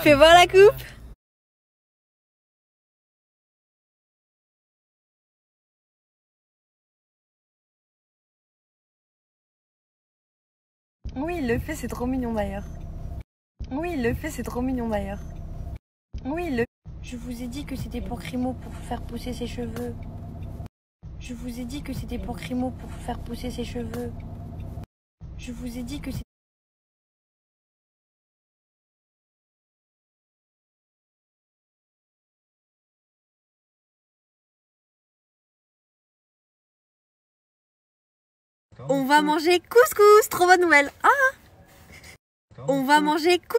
Fais voir la coupe. Oui, il le fait, c'est trop mignon d'ailleurs. Oui, il le fait, c'est trop mignon d'ailleurs. Oui, il le... Je vous ai dit que c'était pour Crimo pour faire pousser ses cheveux. Je vous ai dit que c'était pour Crimo pour faire pousser ses cheveux. Je vous ai dit que c'était... On va manger couscous, trop bonne nouvelle. Ah! On va manger couscous.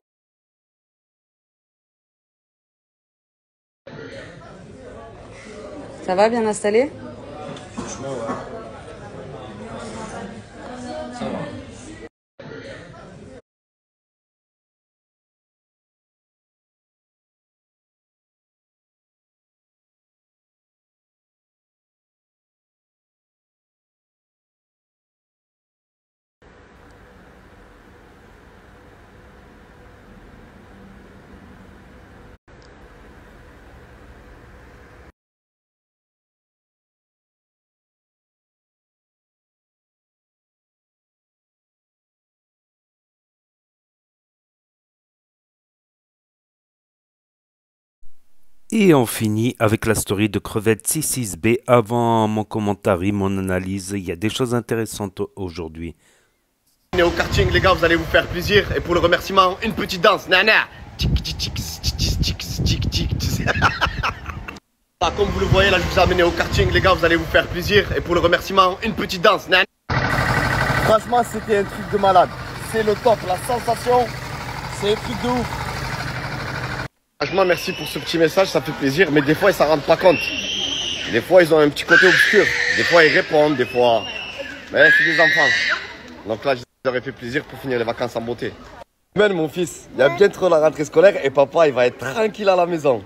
Ça va, bien installé? Franchement, ouais. Ça va. Et on finit avec la story de Crevette 66B. Avant mon commentaire, mon analyse, il y a des choses intéressantes aujourd'hui. Au karting, les gars, vous allez vous faire plaisir. Et pour le remerciement, une petite danse. Nana. Comme vous le voyez, là, je vous ai amené au karting, les gars, vous allez vous faire plaisir. Et pour le remerciement, une petite danse. Nana. Franchement, c'était un truc de malade. C'est le top, la sensation, c'est un truc de ouf. Franchement, merci pour ce petit message, ça fait plaisir, mais des fois, ils s'en rendent pas compte. Des fois, ils ont un petit côté obscur. Des fois, ils répondent, des fois... Mais c'est des enfants. Donc là, je leur ai fait plaisir pour finir les vacances en beauté. Slimane, mon fils, il y a bientôt la rentrée scolaire et papa, il va être tranquille à la maison.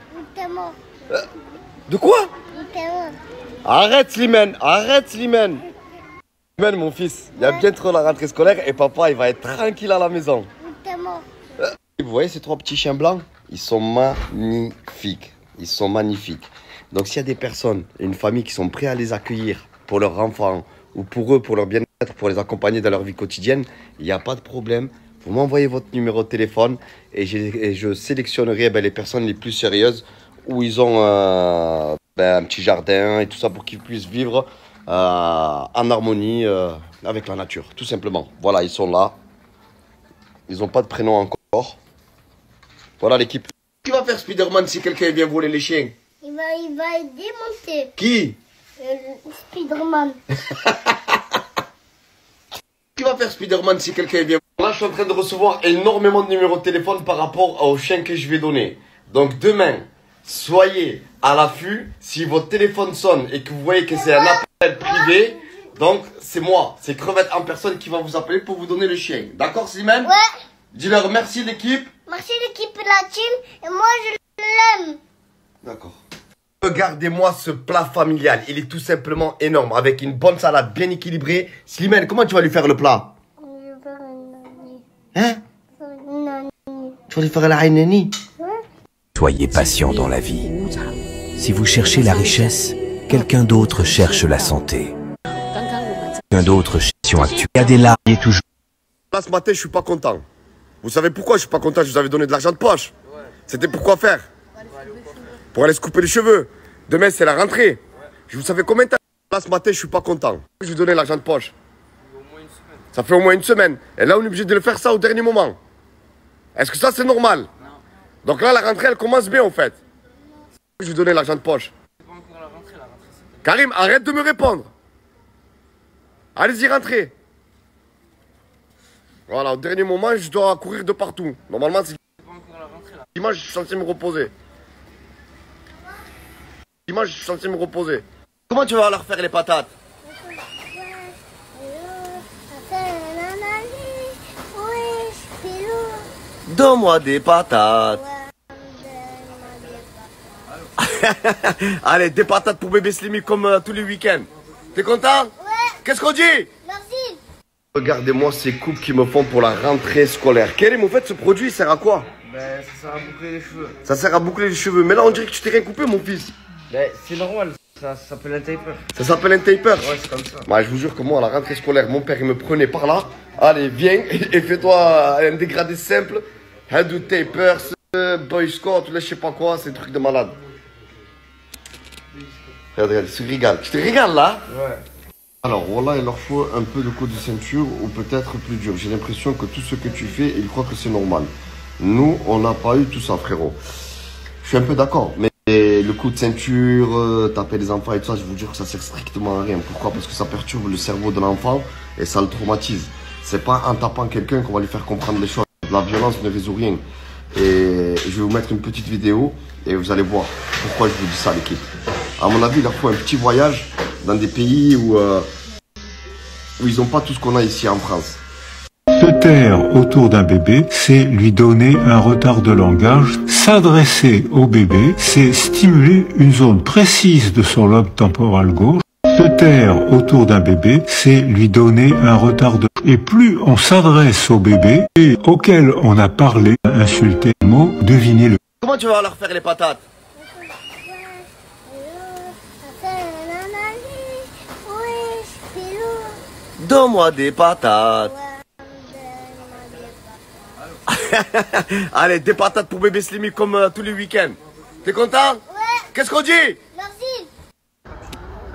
De quoi? Arrête, Slimane, arrête, Slimane. Slimane, mon fils, il y a bientôt la rentrée scolaire et papa, il va être tranquille à la maison. Vous voyez ces trois petits chiens blancs? Ils sont magnifiques. Ils sont magnifiques. Donc s'il y a des personnes, une famille qui sont prêts à les accueillir pour leurs enfants ou pour eux, pour leur bien-être, pour les accompagner dans leur vie quotidienne, il n'y a pas de problème. Vous m'envoyez votre numéro de téléphone et je sélectionnerai les personnes les plus sérieuses où ils ont un petit jardin et tout ça pour qu'ils puissent vivre en harmonie avec la nature, tout simplement. Voilà, ils sont là. Ils n'ont pas de prénom encore. Voilà l'équipe. Qui va faire Spider-Man si quelqu'un vient voler les chiens? Il va démonter. Qui? Spider-Man. Qui va faire Spider-Man si quelqu'un vient? Là, je suis en train de recevoir énormément de numéros de téléphone par rapport aux chiens que je vais donner. Donc demain, soyez à l'affût. Si votre téléphone sonne et que vous voyez que c'est un appel privé, donc c'est moi, c'est Crevette en personne qui va vous appeler pour vous donner le chien. D'accord, Slimane? Ouais. Dis-leur merci l'équipe. Merci l'équipe et la team. Et moi, je l'aime. D'accord. Regardez-moi ce plat familial. Il est tout simplement énorme. Avec une bonne salade bien équilibrée. Slimane, comment tu vas lui faire le plat? Je vais faire une nani. Hein? Une nani. Tu vas lui faire la hainani? Soyez patient dans la vie. Si vous cherchez la richesse, quelqu'un d'autre cherche la santé. Quelqu'un d'autre cherche actuelle. Il y a des larmes et toujours. Là, ce matin, je suis pas content. Vous savez pourquoi je suis pas content? Je vous avais donné de l'argent de poche. C'était pour quoi faire? Pour aller se couper les cheveux. Demain, c'est la rentrée. Je vous savais combien de temps? résultat ce matin, je suis pas content. Je lui donnais l'argent de poche. Ça fait au moins une semaine. Et là, on est obligé de le faire ça au dernier moment. Est-ce que ça, c'est normal? Non. Donc là, la rentrée, elle commence bien, en fait. Je lui donnais l'argent de poche. Karim, arrête de me répondre. Allez-y, rentrez. Voilà, au dernier moment, je dois courir de partout. Normalement, c'est dimanche, je suis censé me reposer. Dimanche, je suis censé me reposer. Comment tu vas leur faire les patates? Donne-moi des patates. Allez, des patates pour bébé Slimy comme tous les week-ends. T'es content? Ouais. Qu'est-ce qu'on dit? Merci. Regardez-moi ces coupes qu'ils me font pour la rentrée scolaire. Kérim, au fait, ce produit, il sert à quoi? Ben, ça sert à boucler les cheveux. Ça sert à boucler les cheveux. Mais là, on dirait que tu t'es rien coupé, mon fils. Ben, c'est normal. Ça s'appelle un taper. Ça s'appelle un taper? Ouais, c'est comme ça. Bah, je vous jure que moi, à la rentrée scolaire, mon père, il me prenait par là. Allez, viens et fais-toi un dégradé simple. Hadou tapers, boy scout, je sais pas quoi, c'est un truc de malade. Regarde, tu te régales. Tu te régales là? Ouais. Alors, voilà, il leur faut un peu de coup de ceinture ou peut-être plus dur. J'ai l'impression que tout ce que tu fais, ils croient que c'est normal. Nous, on n'a pas eu tout ça, frérot. Je suis un peu d'accord, mais le coup de ceinture, taper les enfants et tout ça, je vous jure que ça sert strictement à rien. Pourquoi? Parce que ça perturbe le cerveau de l'enfant et ça le traumatise. C'est pas en tapant quelqu'un qu'on va lui faire comprendre les choses. La violence ne résout rien. Et je vais vous mettre une petite vidéo et vous allez voir pourquoi je vous dis ça, l'équipe. À mon avis, il leur faut un petit voyage dans des pays où ils n'ont pas tout ce qu'on a ici en France. Se taire autour d'un bébé, c'est lui donner un retard de langage. S'adresser au bébé, c'est stimuler une zone précise de son lobe temporal gauche. Se taire autour d'un bébé, c'est lui donner un retard de... Et plus on s'adresse au bébé et auquel on a parlé, insulté, mot, devinez-le. Comment tu vas leur faire les patates? Donne-moi des patates. Allez, des patates pour bébé Slimy comme tous les week-ends. T'es content? Ouais. Qu'est-ce qu'on dit? Merci.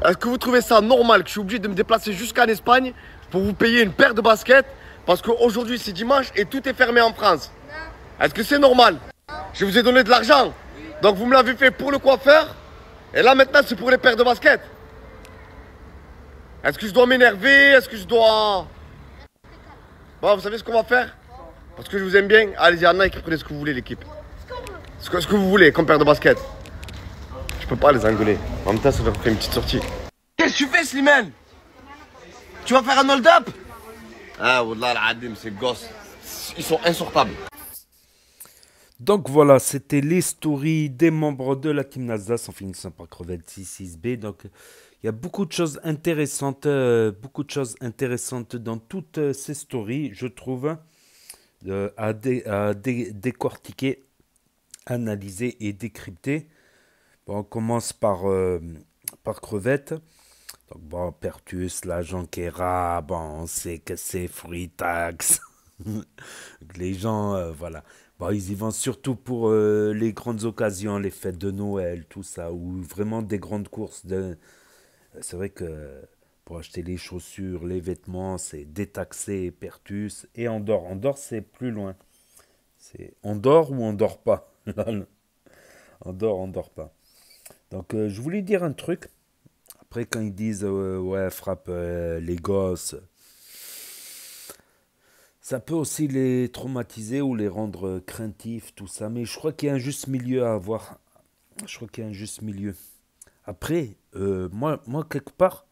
Est-ce que vous trouvez ça normal que je suis obligé de me déplacer jusqu'en Espagne pour vous payer une paire de baskets parce qu'aujourd'hui c'est dimanche et tout est fermé en France? Non. Est-ce que c'est normal? Non. Je vous ai donné de l'argent. Oui. Donc vous me l'avez fait pour le coiffeur et là maintenant c'est pour les paires de baskets. Est-ce que je dois m'énerver? Est-ce que je dois... Bon, vous savez ce qu'on va faire? Parce que je vous aime bien. Allez-y, Anna, prenez ce que vous voulez, l'équipe. Ce que vous voulez, comme paire de basket. Je peux pas les engueuler. En même temps, ça leur fait une petite sortie. Qu'est-ce que tu fais, Slimane? Tu vas faire un hold-up? Ah, wallah, al-adim, ces gosses. Ils sont insortables. Donc voilà, c'était les stories des membres de la team Nasdaq en finissant par crevette 6-6B. Donc il y a beaucoup de choses intéressantes dans toutes ces stories, je trouve, à décortiquer, analyser et décrypter. Bon, on commence par crevette. Donc bon, Pertus, l'agent Kera, bon, on sait que c'est free tax. Les gens, voilà. Bon, ils y vont surtout pour les grandes occasions, les fêtes de Noël, tout ça, ou vraiment des grandes courses. C'est vrai que pour acheter les chaussures, les vêtements, c'est détaxé, Pertus. Et Andorre. Andorre, c'est plus loin. C'est on dort ou on dort pas. On dort pas. Donc, je voulais dire un truc. Après, quand ils disent ouais, frappe les gosses, ça peut aussi les traumatiser ou les rendre craintifs, tout ça. Mais je crois qu'il y a un juste milieu à avoir. Je crois qu'il y a un juste milieu. Après, moi, quelque part,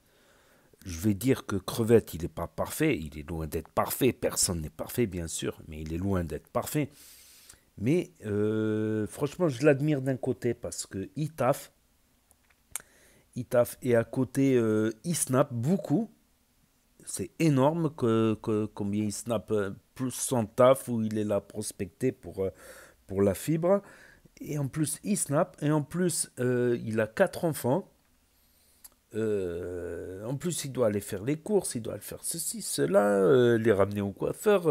je vais dire que Crevette, il n'est pas parfait. Il est loin d'être parfait. Personne n'est parfait, bien sûr, mais il est loin d'être parfait. Mais franchement, je l'admire d'un côté parce qu'il taffe. Il taffe. Et à côté, il snap beaucoup. C'est énorme combien il snap plus son taf où il est là prospecté pour la fibre. Et en plus, il snap. Et en plus, il a 4 enfants. En plus, il doit aller faire les courses. Il doit aller faire ceci, cela. Les ramener au coiffeur.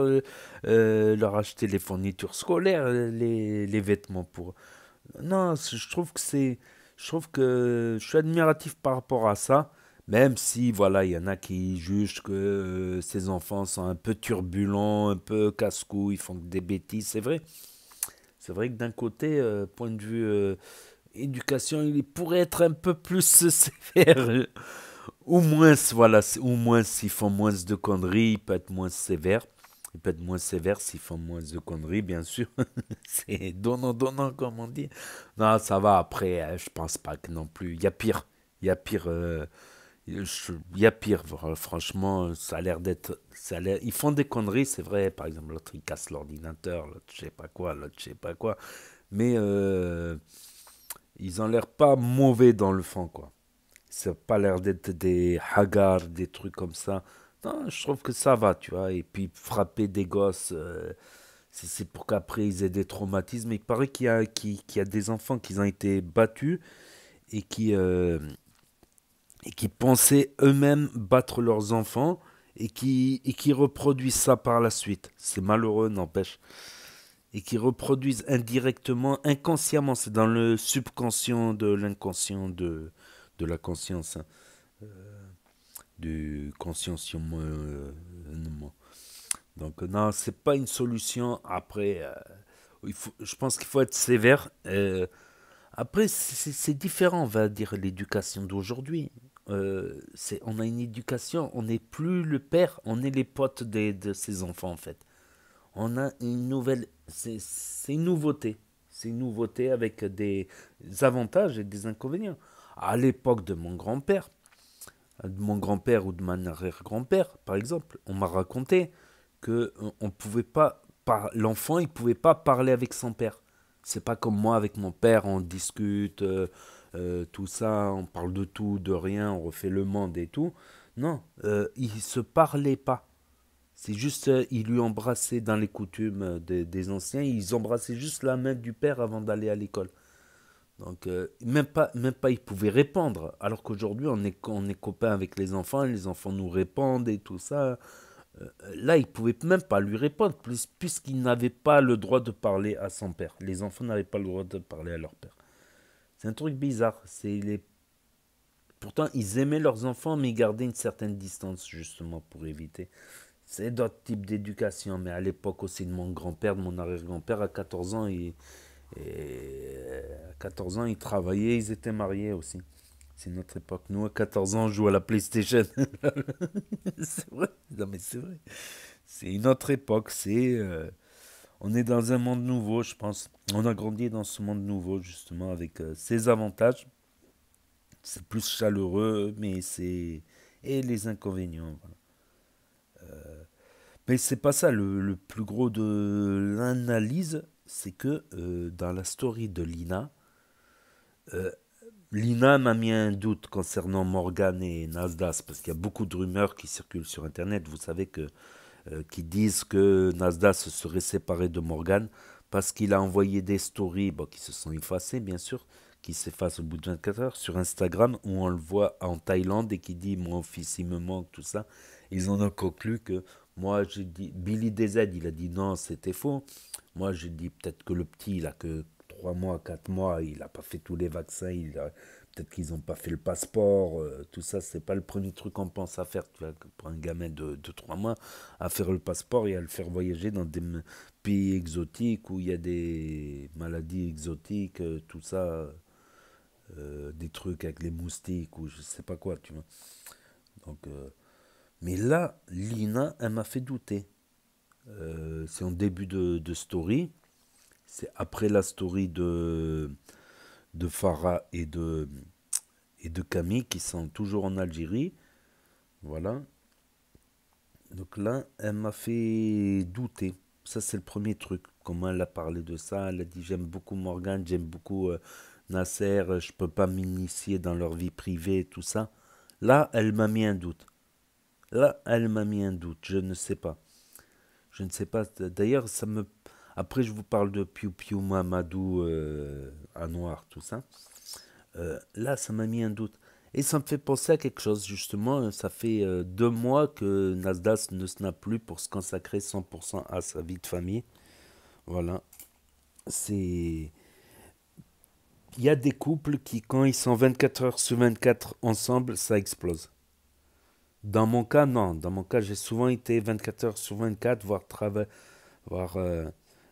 Leur acheter les fournitures scolaires. Les vêtements pour... Non, je trouve que je suis admiratif par rapport à ça. Même si, voilà, il y en a qui jugent que ces enfants sont un peu turbulents, un peu casse-cou, ils font des bêtises, c'est vrai. C'est vrai que d'un côté, point de vue éducation, il pourrait être un peu plus sévère. Ou moins, voilà, ou moins s'ils font moins de conneries, il peut être moins sévère. Il peut être moins sévère s'ils font moins de conneries, bien sûr. C'est donnant, comme on dit. Non, ça va, après, je pense pas que non plus. Il y a pire. Il y a pire. Il y a pire, franchement, ça a l'air d'être... Ils font des conneries, c'est vrai. Par exemple, l'autre, il casse l'ordinateur, l'autre, je sais pas quoi, l'autre, je sais pas quoi. Mais ils ont l'air pas mauvais dans le fond, quoi. Ça n'a pas l'air d'être des hagards, des trucs comme ça. Non, je trouve que ça va, tu vois. Et puis, frapper des gosses, c'est pour qu'après, ils aient des traumatismes. Il paraît qu'il y a des enfants qui ont été battus et qui pensaient eux-mêmes battre leurs enfants et qui reproduisent ça par la suite. C'est malheureux, n'empêche. Et qui reproduisent indirectement, inconsciemment. C'est dans le subconscient de l'inconscient de la conscience. Hein. Du consciencement. Donc non, c'est pas une solution. Après, je pense qu'il faut être sévère. Après, c'est différent, on va dire, l'éducation d'aujourd'hui. On a une éducation, on n'est plus le père, on est les potes de ses enfants, en fait. On a une nouvelle... C'est une nouveauté. C'est une nouveauté avec des avantages et des inconvénients. À l'époque de mon grand-père ou de mon arrière-grand-père, par exemple, on m'a raconté que on pouvait pas, l'enfant, il pouvait pas parler avec son père. C'est pas comme moi avec mon père, on discute, tout ça, on parle de tout, de rien, on refait le monde et tout. Non, ils se parlaient pas. C'est juste, ils lui embrassaient dans les coutumes des anciens, ils embrassaient juste la main du père avant d'aller à l'école. Donc, même pas, ils pouvaient répondre. Alors qu'aujourd'hui, on est copains avec les enfants nous répondent et tout ça. Là, ils ne pouvaient même pas lui répondre, puisqu'ils n'avaient pas le droit de parler à son père. Les enfants n'avaient pas le droit de parler à leur père. C'est un truc bizarre. Pourtant, ils aimaient leurs enfants, mais ils gardaient une certaine distance, justement, pour éviter. C'est d'autres types d'éducation. Mais à l'époque aussi de mon grand-père, de mon arrière-grand-père, à 14 ans, à 14 ans, ils travaillaient, ils étaient mariés aussi. C'est notre époque. Nous, à 14 ans, on joue à la PlayStation. C'est vrai. Non, mais c'est vrai. C'est une autre époque. On est dans un monde nouveau, je pense. On a grandi dans ce monde nouveau, justement, avec ses avantages. C'est plus chaleureux, mais c'est... Et les inconvénients, voilà. Mais c'est pas ça. Le plus gros de l'analyse, c'est que dans la story de Lina, Lina m'a mis un doute concernant Morgan et Nasdaq, parce qu'il y a beaucoup de rumeurs qui circulent sur Internet, vous savez, qui disent que Nasdaq se serait séparé de Morgan, parce qu'il a envoyé des stories, qui se sont effacées, bien sûr, qui s'effacent au bout de 24 heures, sur Instagram, où on le voit en Thaïlande, et qui dit « mon fils, il me manque », tout ça. Ils en ont conclu que, moi, j'ai dit, Billy DZ, il a dit non, c'était faux. Moi, j'ai dit peut-être que le petit, il a que 3 mois, 4 mois, il n'a pas fait tous les vaccins, peut-être qu'ils n'ont pas fait le passeport, tout ça, c'est pas le premier truc qu'on pense à faire, tu vois, pour un gamin de 3 mois, à faire le passeport et à le faire voyager dans des pays exotiques où il y a des maladies exotiques, tout ça, des trucs avec les moustiques ou je sais pas quoi, tu vois. Donc, mais là, Lina, elle m'a fait douter. C'est en début de story. C'est après la story de Farah et de Camille qui sont toujours en Algérie. Voilà. Donc là, elle m'a fait douter. Ça, c'est le premier truc. Comment elle a parlé de ça. Elle a dit, j'aime beaucoup Morgan, j'aime beaucoup Nasser, je peux pas m'initier dans leur vie privée, tout ça. Là, elle m'a mis un doute. Je ne sais pas. Je ne sais pas. D'ailleurs, ça me... Après, je vous parle de Piu Piu, Mamadou, Anouar, tout ça. Là, ça m'a mis un doute. Et ça me fait penser à quelque chose, justement. Ça fait 2 mois que Nasdaq ne snap plus pour se consacrer 100% à sa vie de famille. Voilà. Il y a des couples qui, quand ils sont 24 heures sur 24 ensemble, ça explose. Dans mon cas, non. Dans mon cas, j'ai souvent été 24 heures sur 24, voire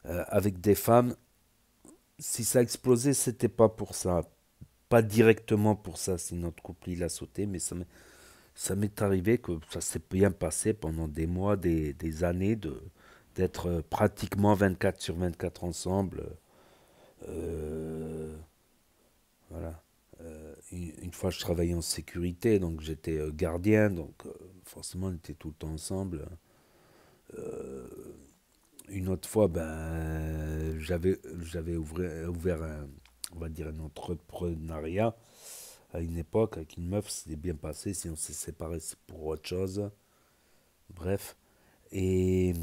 avec des femmes. Si ça a explosé, c'était pas pour ça. Pas directement pour ça, si notre couple il a sauté, mais ça m'est arrivé que ça s'est bien passé pendant des mois, des années, d'être pratiquement 24 sur 24 ensemble. Voilà. Une fois, je travaillais en sécurité, donc j'étais gardien, donc forcément, on était tout le temps ensemble. Une autre fois, ben, j'avais ouvert on va dire un entrepreneuriat à une époque avec une meuf, c'était bien passé. Si on s'est séparés, c'est pour autre chose. Bref. Et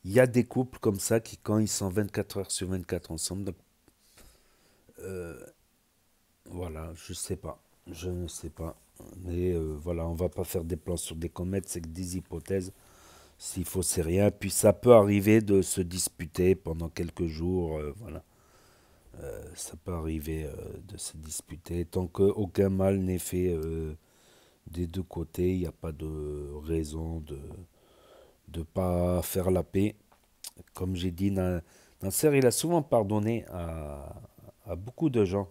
il y a des couples comme ça qui, quand ils sont 24 heures sur 24 ensemble, donc, voilà, je sais pas. Je ne sais pas. Mais voilà, on va pas faire des plans sur des comètes, c'est que des hypothèses. S'il faut, c'est rien. Puis ça peut arriver de se disputer pendant quelques jours. Voilà. Ça peut arriver de se disputer. Tant qu'aucun mal n'est fait des deux côtés, il n'y a pas de raison de ne pas faire la paix. Comme j'ai dit, Nasser, il a souvent pardonné à beaucoup de gens.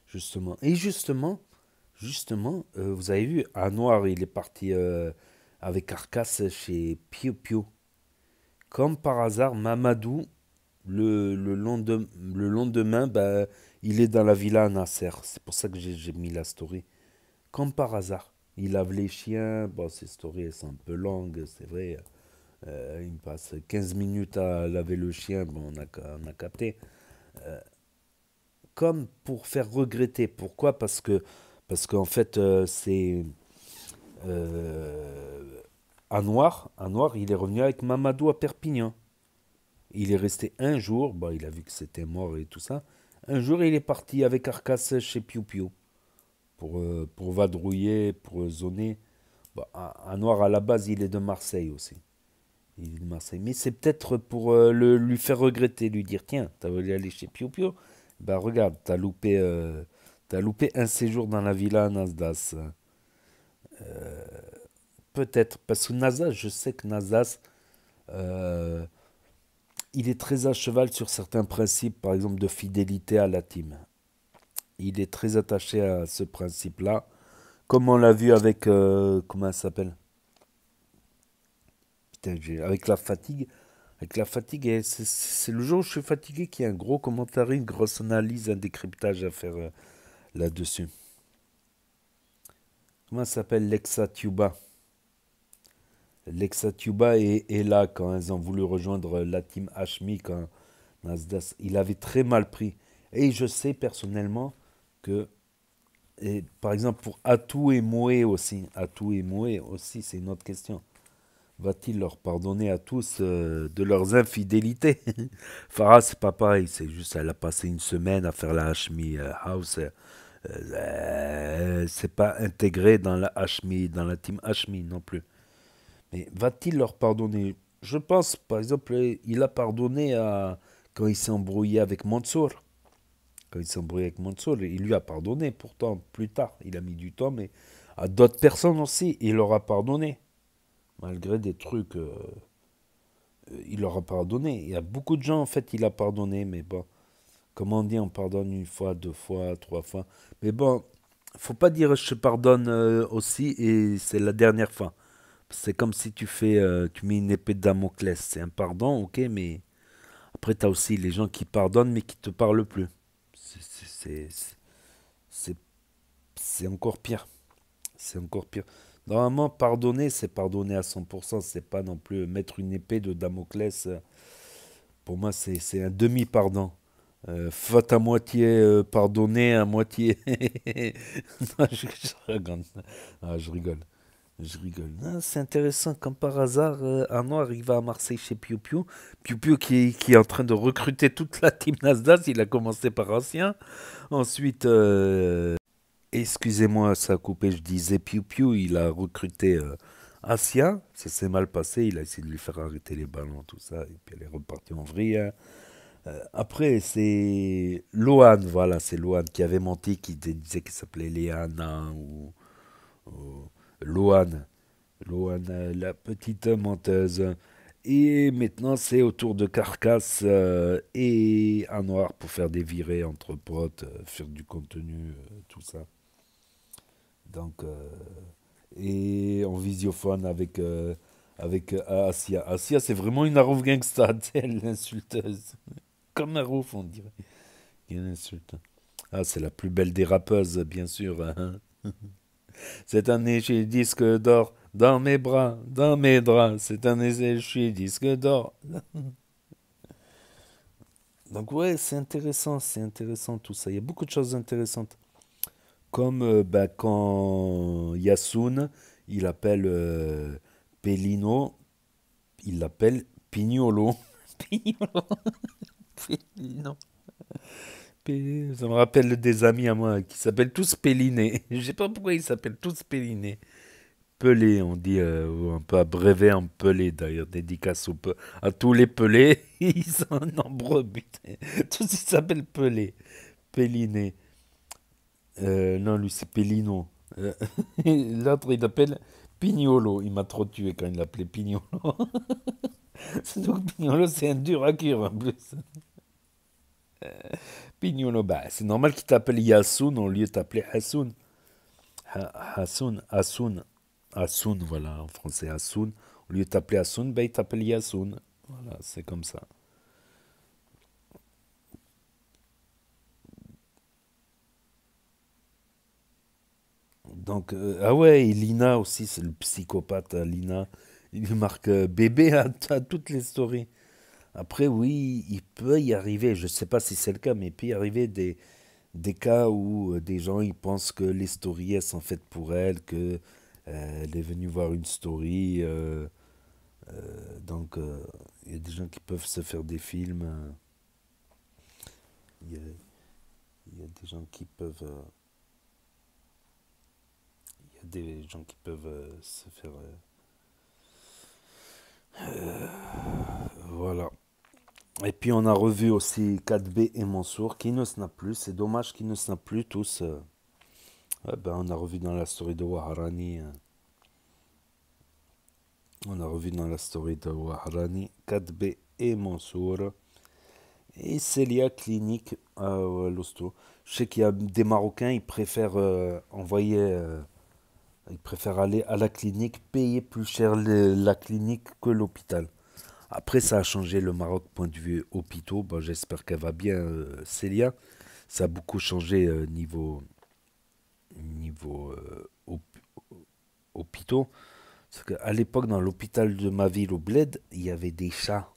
Justement. Et justement, vous avez vu, Anwar, il est parti avec Arcas chez Piu Piu. Comme par hasard, Mamadou, le lendemain, bah, il est dans la villa à Nasser. C'est pour ça que j'ai mis la story. Comme par hasard. Il lave les chiens. Bon, ces stories sont un peu longues, c'est vrai. Il me passe 15 minutes à laver le chien. Bon, on a capté. Comme pour faire regretter. Pourquoi? Parce qu'en fait, c'est Anwar, il est revenu avec Mamadou à Perpignan. Il est resté un jour, bah, il a vu que c'était mort et tout ça. Un jour, il est parti avec Arcas chez Piu Piu pour vadrouiller, pour zoner. Bah, Anwar, à la base, il est de Marseille aussi. Il est de Marseille. Mais c'est peut-être pour lui faire regretter, lui dire, tiens, t'as voulu aller chez Piu Piu? Bah regarde, t'as loupé un séjour dans la villa à Nasdas. Peut-être, parce que Nasdas, je sais que Nasdas, il est très à cheval sur certains principes, par exemple de fidélité à la team. Il est très attaché à ce principe-là, comme on l'a vu avec, comment elle s'appelle? Putain, avec la fatigue. Avec la fatigue, c'est le jour où je suis fatigué qu'il y a un gros commentaire, une grosse analyse, un décryptage à faire là-dessus. Comment ça s'appelle? Lexa Tuba. Lexa Tuba est là quand ils ont voulu rejoindre la team Hashmi, quand Nasdas, il avait très mal pris. Et je sais personnellement que, et par exemple pour Atou et Moé aussi, c'est une autre question. Va-t-il leur pardonner à tous de leurs infidélités? Farah, c'est pas pareil, c'est juste, elle a passé une semaine à faire la Hashmi House. C'est pas intégré dans la Hashmi, dans la team Hashmi non plus. Mais va-t-il leur pardonner? Je pense, par exemple, il a pardonné quand il s'est embrouillé avec Mansour. Quand il s'est embrouillé avec Mansour, il lui a pardonné pourtant plus tard. Il a mis du temps, mais à d'autres personnes aussi, il leur a pardonné. Malgré des trucs, il leur a pardonné. Il y a beaucoup de gens, en fait, il a pardonné. Mais bon, comme on dit, on pardonne une fois, deux fois, trois fois. Mais bon, faut pas dire je te pardonne aussi et c'est la dernière fois. C'est comme si tu mets une épée de Damoclès. C'est un pardon, ok, mais après, tu as aussi les gens qui pardonnent mais qui te parlent plus. C'est encore pire. C'est encore pire. Normalement, pardonner, c'est pardonner à 100%. C'est pas non plus mettre une épée de Damoclès. Pour moi, c'est un demi-pardon. Faute à moitié pardonnée, à moitié... Non, je rigole. Ah, je rigole. C'est intéressant, comme par hasard, Arnaud arrive à Marseille chez Piu Piu. Piu Piu qui est en train de recruter toute la team Nasdas. Il a commencé par Ancien. Ensuite... excusez-moi, ça a coupé, je disais Piu Piu, il a recruté Asia, ça s'est mal passé, il a essayé de lui faire arrêter les ballons, tout ça, et puis elle est repartie en vrille. Après, c'est Loane, voilà, c'est Loane qui avait menti, qui disait qu'il s'appelait Léana ou Loane. Loane, la petite menteuse. Et maintenant, c'est au tour de Carcasse et un noir pour faire des virées entre potes, faire du contenu, tout ça. Donc, et en visiophone avec Asia. Asia, c'est vraiment une Arouf gangsta, elle, l'insulteuse. Comme Arouf, on dirait. Une insulte. Ah, c'est la plus belle des rappeuses, bien sûr. Hein. Cette année, j'ai disque d'or dans mes bras, dans mes draps. Cette année, je suis disque d'or. Donc ouais, c'est intéressant tout ça. Il y a beaucoup de choses intéressantes. Comme quand Yasoun, il appelle Pellino, il l'appelle Pignolo. Pignolo. Pellino. Ça me rappelle des amis à moi qui s'appellent tous Pelliné. Je sais pas pourquoi ils s'appellent tous Pelliné. Pelé, on dit, ou un peu abrévé en Pelé d'ailleurs, dédicace à tous les Pelés, ils sont nombreux, putain. Tous ils s'appellent Pelé, Pelliné. Non, lui c'est Pellino. L'autre il l'appelle Pignolo, il m'a trop tué quand il l'appelait Pignolo. Donc Pignolo c'est un dur à cuire en plus. Pignolo, bah, c'est normal qu'il t'appelle Yasoun au lieu de t'appeler Hassoun. Hassoun, voilà, en français, Hassoun. Au lieu de t'appeler Hassoun, bah, il t'appelle Yasoun. Voilà, c'est comme ça. Donc, ah ouais, et Lina aussi, c'est le psychopathe, Lina. Il marque bébé à toutes les stories. Après, oui, il peut y arriver, je ne sais pas si c'est le cas, mais il peut y arriver des cas où des gens ils pensent que les stories elles sont faites pour elle, que elle est venue voir une story. Donc, il y a des gens qui peuvent se faire des films. Il y a des gens qui peuvent. Il y a des gens qui peuvent se faire. Voilà. Et puis on a revu aussi 4B et Mansour qui ne snap plus. C'est dommage qu'ils ne snap plus tous. Ouais, ben, on a revu dans la story de Waharani. On a revu dans la story de Waharani 4B et Mansour. Et Célia Clinique à l'hosto. Je sais qu'il y a des Marocains, ils préfèrent ils préfèrent aller à la clinique, payer plus cher la clinique que l'hôpital. Après, ça a changé le Maroc, point de vue hôpitaux. Bon, j'espère qu'elle va bien, Célia. Ça a beaucoup changé niveau hôpitaux. Parce qu'à l'époque, dans l'hôpital de ma ville, au Bled, il y avait des chats.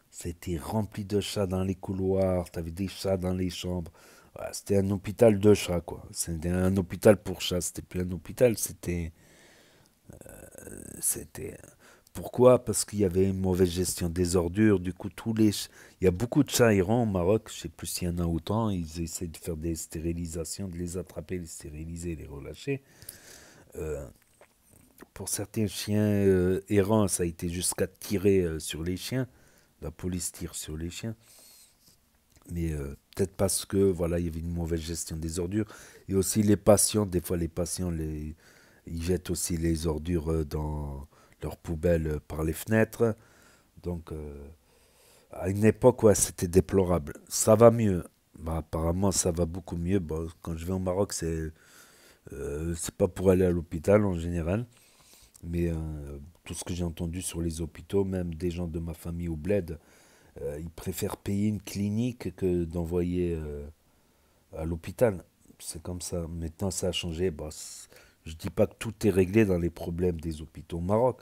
C'était rempli de chats dans les couloirs. Tu avais des chats dans les chambres. Ouais, c'était un hôpital de chats, quoi. C'était un hôpital pour chats. C'était plus un hôpital, c'était... Pourquoi? Parce qu'il y avait une mauvaise gestion des ordures. Du coup, il y a beaucoup de chats errants au Maroc. Je ne sais plus s'il y en a autant. Ils essaient de faire des stérilisations, de les attraper, les stériliser, les relâcher. Pour certains chiens errants, ça a été jusqu'à tirer sur les chiens. La police tire sur les chiens. Mais peut-être parce que voilà, il y avait une mauvaise gestion des ordures. Et aussi les patients, des fois les patients, ils jettent aussi les ordures dans leurs poubelles par les fenêtres. Donc à une époque, ouais, c'était déplorable. Ça va mieux. Bah, apparemment, ça va beaucoup mieux. Bon, quand je vais au Maroc, c'est pas pour aller à l'hôpital en général. Mais tout ce que j'ai entendu sur les hôpitaux, même des gens de ma famille au Bled, ils préfèrent payer une clinique que d'envoyer à l'hôpital. C'est comme ça. Maintenant, ça a changé. Bah, je ne dis pas que tout est réglé dans les problèmes des hôpitaux au Maroc.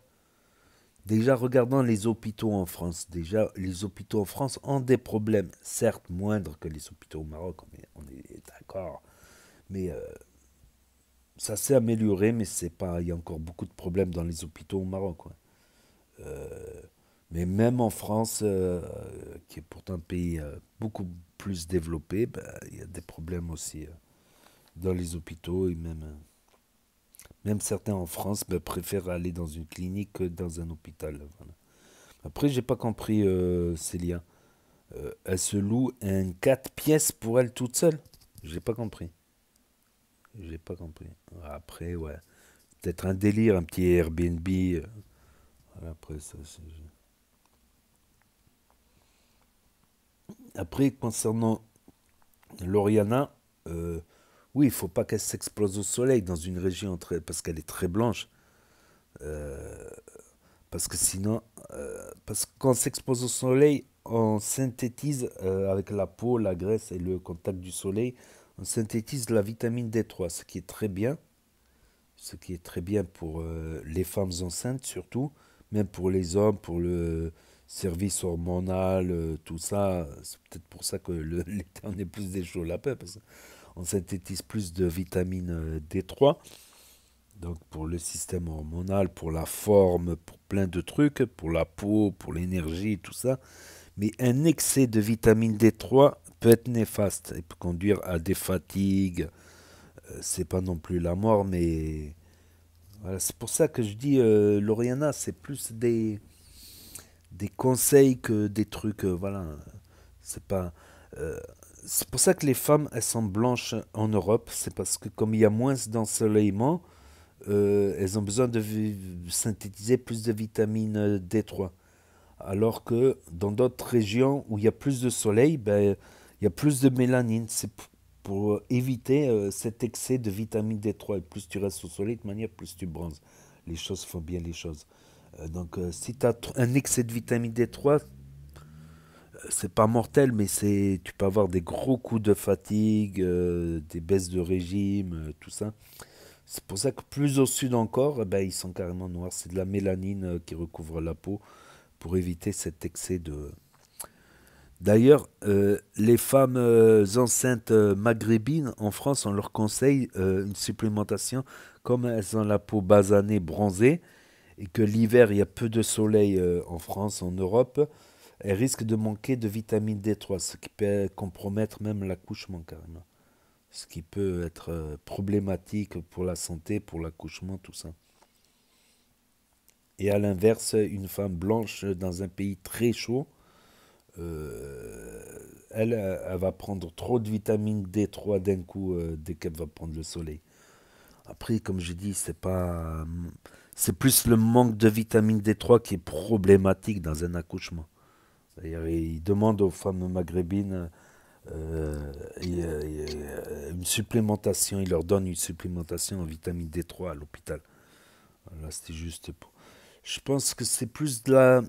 Déjà, regardons les hôpitaux en France. Déjà, les hôpitaux en France ont des problèmes, certes moindres que les hôpitaux au Maroc. On est d'accord. Mais ça s'est amélioré, mais c'est pas. Il y a encore beaucoup de problèmes dans les hôpitaux au Maroc. Quoi. Mais même en France, qui est pourtant un pays beaucoup plus développé, il y a des problèmes aussi dans les hôpitaux. Et même certains en France préfèrent aller dans une clinique que dans un hôpital. Voilà. Après, j'ai pas compris, Célia. Elle se loue un 4 pièces pour elle toute seule. J'ai pas compris. J'ai pas compris. Après, ouais. Peut-être un délire, un petit Airbnb. Après, ça, c'est... Après, concernant Lauriana, oui, il faut pas qu'elle s'explose au soleil dans une région parce qu'elle est très blanche. Parce que sinon, parce que quand on s'expose au soleil, on synthétise avec la peau, la graisse et le contact du soleil, on synthétise la vitamine D3, ce qui est très bien. Ce qui est très bien pour les femmes enceintes surtout, même pour les hommes, pour le service hormonal, tout ça. C'est peut-être pour ça que l'été on est plus des chauds lapins, parce qu'on synthétise plus de vitamine D3. Donc pour le système hormonal, pour la forme, pour plein de trucs, pour la peau, pour l'énergie, tout ça. Mais un excès de vitamine D3 peut être néfaste. Il peut conduire à des fatigues. C'est pas non plus la mort, mais voilà, c'est pour ça que je dis Lauriana, c'est plus des conseils que des trucs. Voilà, c'est pas. C'est pour ça que les femmes, elles sont blanches en Europe. C'est parce que comme il y a moins d'ensoleillement, elles ont besoin de synthétiser plus de vitamine D3. Alors que dans d'autres régions où il y a plus de soleil, ben, il y a plus de mélanine. C'est pour éviter cet excès de vitamine D3. Et plus tu restes au soleil, de toute manière, plus tu bronzes. Les choses font bien les choses. Donc si tu as un excès de vitamine D3, c'est pas mortel, mais tu peux avoir des gros coups de fatigue, des baisses de régime, tout ça. C'est pour ça que plus au sud encore, ben, ils sont carrément noirs. C'est de la mélanine qui recouvre la peau pour éviter cet excès de... D'ailleurs, les femmes enceintes maghrébines, en France, on leur conseille une supplémentation, comme elles ont la peau basanée, bronzée, et que l'hiver, il y a peu de soleil en France, en Europe, elles risquent de manquer de vitamine D3, ce qui peut compromettre même l'accouchement carrément. Ce qui peut être problématique pour la santé, pour l'accouchement, tout ça. Et à l'inverse, une femme blanche dans un pays très chaud, elle va prendre trop de vitamine D3 d'un coup dès qu'elle va prendre le soleil. Après, comme je dis, c'est plus le manque de vitamine D3 qui est problématique dans un accouchement. D'ailleurs, ils demandent aux femmes maghrébines une supplémentation, ils leur donnent une supplémentation en vitamine D3 à l'hôpital. Voilà, c'était juste pour... Je pense que c'est plus de la...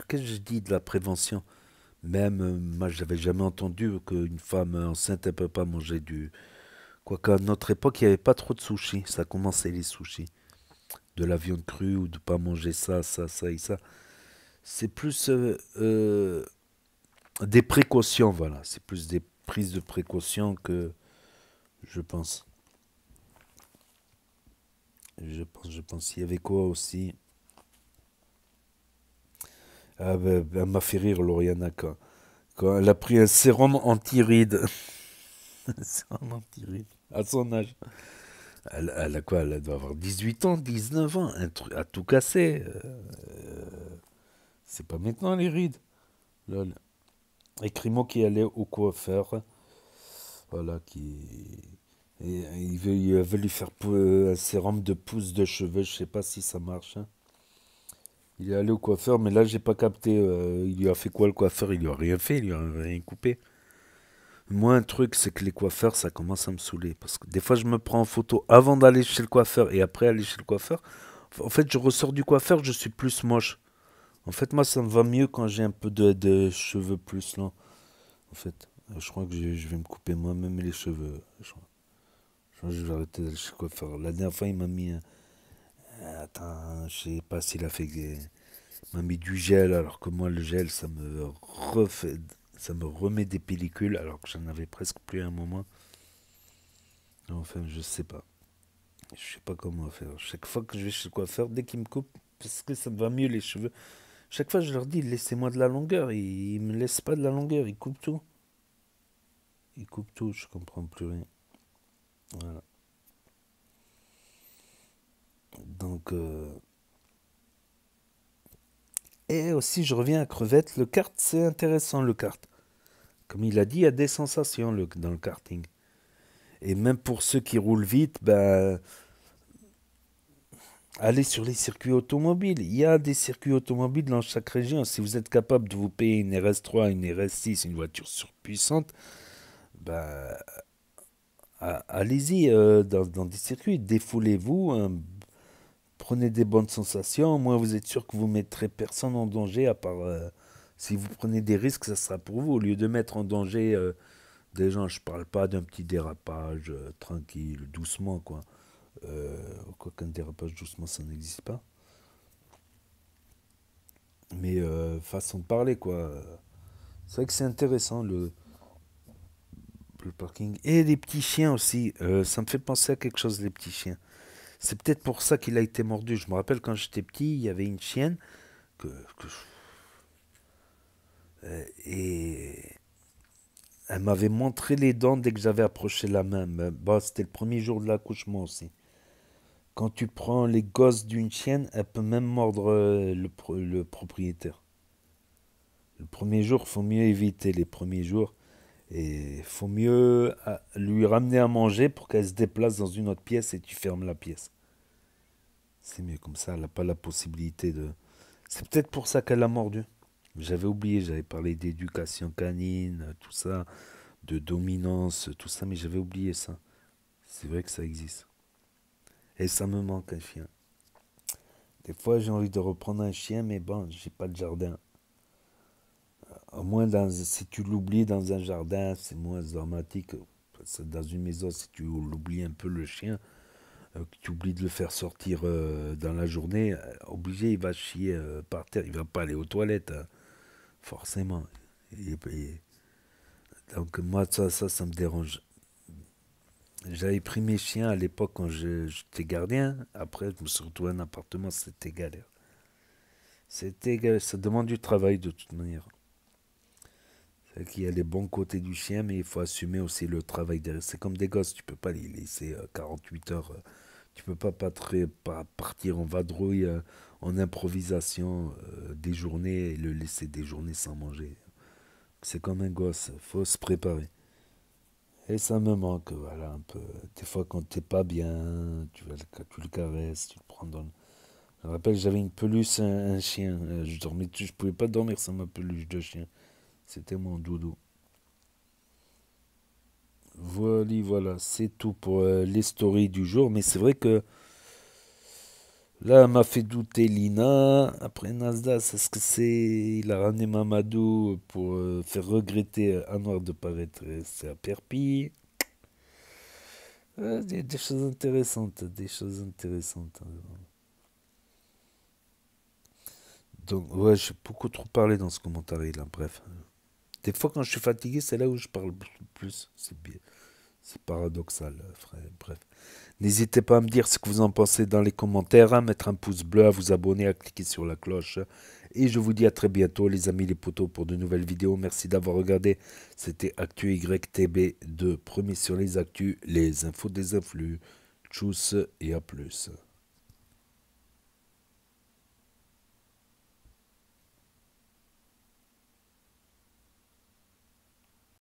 Qu'est-ce que je dis, de la prévention. Même, moi, j'avais jamais entendu qu'une femme enceinte, elle ne peut pas manger du... Quoiqu'à notre époque, il n'y avait pas trop de sushis. Ça commençait les sushis. De la viande crue ou de ne pas manger ça, ça, ça et ça. C'est plus des précautions, voilà. C'est plus des prises de précautions que... Je pense. Je pense. Il y avait quoi aussi? Ah ben, elle m'a fait rire, Lauriana, quand elle a pris un sérum anti-rides. Un sérum anti-rides, à son âge. Elle a quoi? Elle doit avoir 18 ans, 19 ans, un truc à tout casser. C'est pas maintenant les rides. Lol. Et Crimo qui allait au coiffeur. Voilà, il veut lui faire un sérum de pousse de cheveux. Je sais pas si ça marche. Hein. Il est allé au coiffeur, mais là, j'ai pas capté. Il lui a fait quoi, le coiffeur? Il lui a rien fait, il lui a rien coupé. Moi, un truc, c'est que les coiffeurs, ça commence à me saouler. Parce que des fois, je me prends en photo avant d'aller chez le coiffeur et après aller chez le coiffeur. En fait, je ressors du coiffeur, je suis plus moche. En fait, moi, ça me va mieux quand j'ai un peu de cheveux plus longs. En fait, je crois que je vais me couper moi-même les cheveux. Je crois que je vais arrêter d'aller chez le coiffeur. La dernière fois, il m'a mis... Attends, je sais pas s'il a fait... Il m'a mis du gel, alors que moi, le gel, ça me remet des pellicules, alors que j'en avais presque plus à un moment. Enfin, je sais pas. Je sais pas comment faire. Chaque fois que je vais chez le coiffeur, dès qu'il me coupe, parce que ça me va mieux les cheveux, chaque fois je leur dis, laissez-moi de la longueur. Ils me laissent pas de la longueur, ils coupent tout. Ils coupent tout, je comprends plus rien. Voilà. Donc... Et aussi, je reviens à crevettes. Le kart, c'est intéressant, le kart. Comme il a dit, il y a des sensations dans le karting. Et même pour ceux qui roulent vite, ben, allez sur les circuits automobiles. Il y a des circuits automobiles dans chaque région. Si vous êtes capable de vous payer une RS3, une RS6, une voiture surpuissante, ben, allez-y dans des circuits. Défoulez-vous, prenez des bonnes sensations. Au moins, vous êtes sûr que vous ne mettrez personne en danger, à part si vous prenez des risques, ça sera pour vous. Au lieu de mettre en danger des gens, je ne parle pas d'un petit dérapage tranquille, doucement, quoi. Quoi qu'un dérapage doucement, ça n'existe pas. Mais façon de parler, quoi. C'est vrai que c'est intéressant, le parking. Et les petits chiens aussi. Ça me fait penser à quelque chose, les petits chiens. C'est peut-être pour ça qu'il a été mordu. Je me rappelle quand j'étais petit, il y avait une chienne et elle m'avait montré les dents dès que j'avais approché la main. Bon, c'était le premier jour de l'accouchement aussi. Quand tu prends les gosses d'une chienne, elle peut même mordre le propriétaire. Le premier jour, il faut mieux éviter les premiers jours. Et il faut mieux lui ramener à manger pour qu'elle se déplace dans une autre pièce et tu fermes la pièce. C'est mieux comme ça, elle n'a pas la possibilité de... C'est peut-être pour ça qu'elle a mordu. J'avais oublié, j'avais parlé d'éducation canine, tout ça, de dominance, tout ça, mais j'avais oublié ça. C'est vrai que ça existe. Et ça me manque un chien. Des fois, j'ai envie de reprendre un chien, mais bon, j'ai pas de jardin. Au moins, si tu l'oublies dans un jardin, c'est moins dramatique. Dans une maison, si tu l'oublies un peu le chien, que tu oublies de le faire sortir dans la journée, obligé, il va chier par terre. Il va pas aller aux toilettes, hein, forcément. Donc moi, ça me dérange. J'avais pris mes chiens à l'époque quand j'étais gardien. Après, je me suis retrouvé un appartement, c'était galère. C'était galère. Ça demande du travail de toute manière. C'est qu'il y a les bons côtés du chien, mais il faut assumer aussi le travail derrière. C'est comme des gosses, tu peux pas les laisser 48 heures. Tu peux pas partir en vadrouille, en improvisation des journées et le laisser des journées sans manger. C'est comme un gosse, il faut se préparer. Et ça me manque, voilà, un peu. Des fois, quand t'es pas bien, tu le caresses, tu le prends dans le... Je me rappelle, j'avais une peluche, un chien. Je pouvais pas dormir sans ma peluche de chien. C'était mon doudou. Voilà, c'est tout pour les stories du jour. Mais c'est vrai que là, elle m'a fait douter Lina. Après Nasdaq, est-ce que c'est... Il a ramené Mamadou pour faire regretter Anouar de ne pas être resté à Perpignan. Des choses intéressantes, Donc, ouais, j'ai beaucoup trop parlé dans ce commentaire là, bref. Des fois, quand je suis fatigué, c'est là où je parle plus. C'est bien. C'est paradoxal, frère. Bref. N'hésitez pas à me dire ce que vous en pensez dans les commentaires, à mettre un pouce bleu, à vous abonner, à cliquer sur la cloche. Et je vous dis à très bientôt, les amis, les potos, pour de nouvelles vidéos. Merci d'avoir regardé. C'était Actu YTB2, premier sur les actus, les infos des influx. Tchuss et à plus.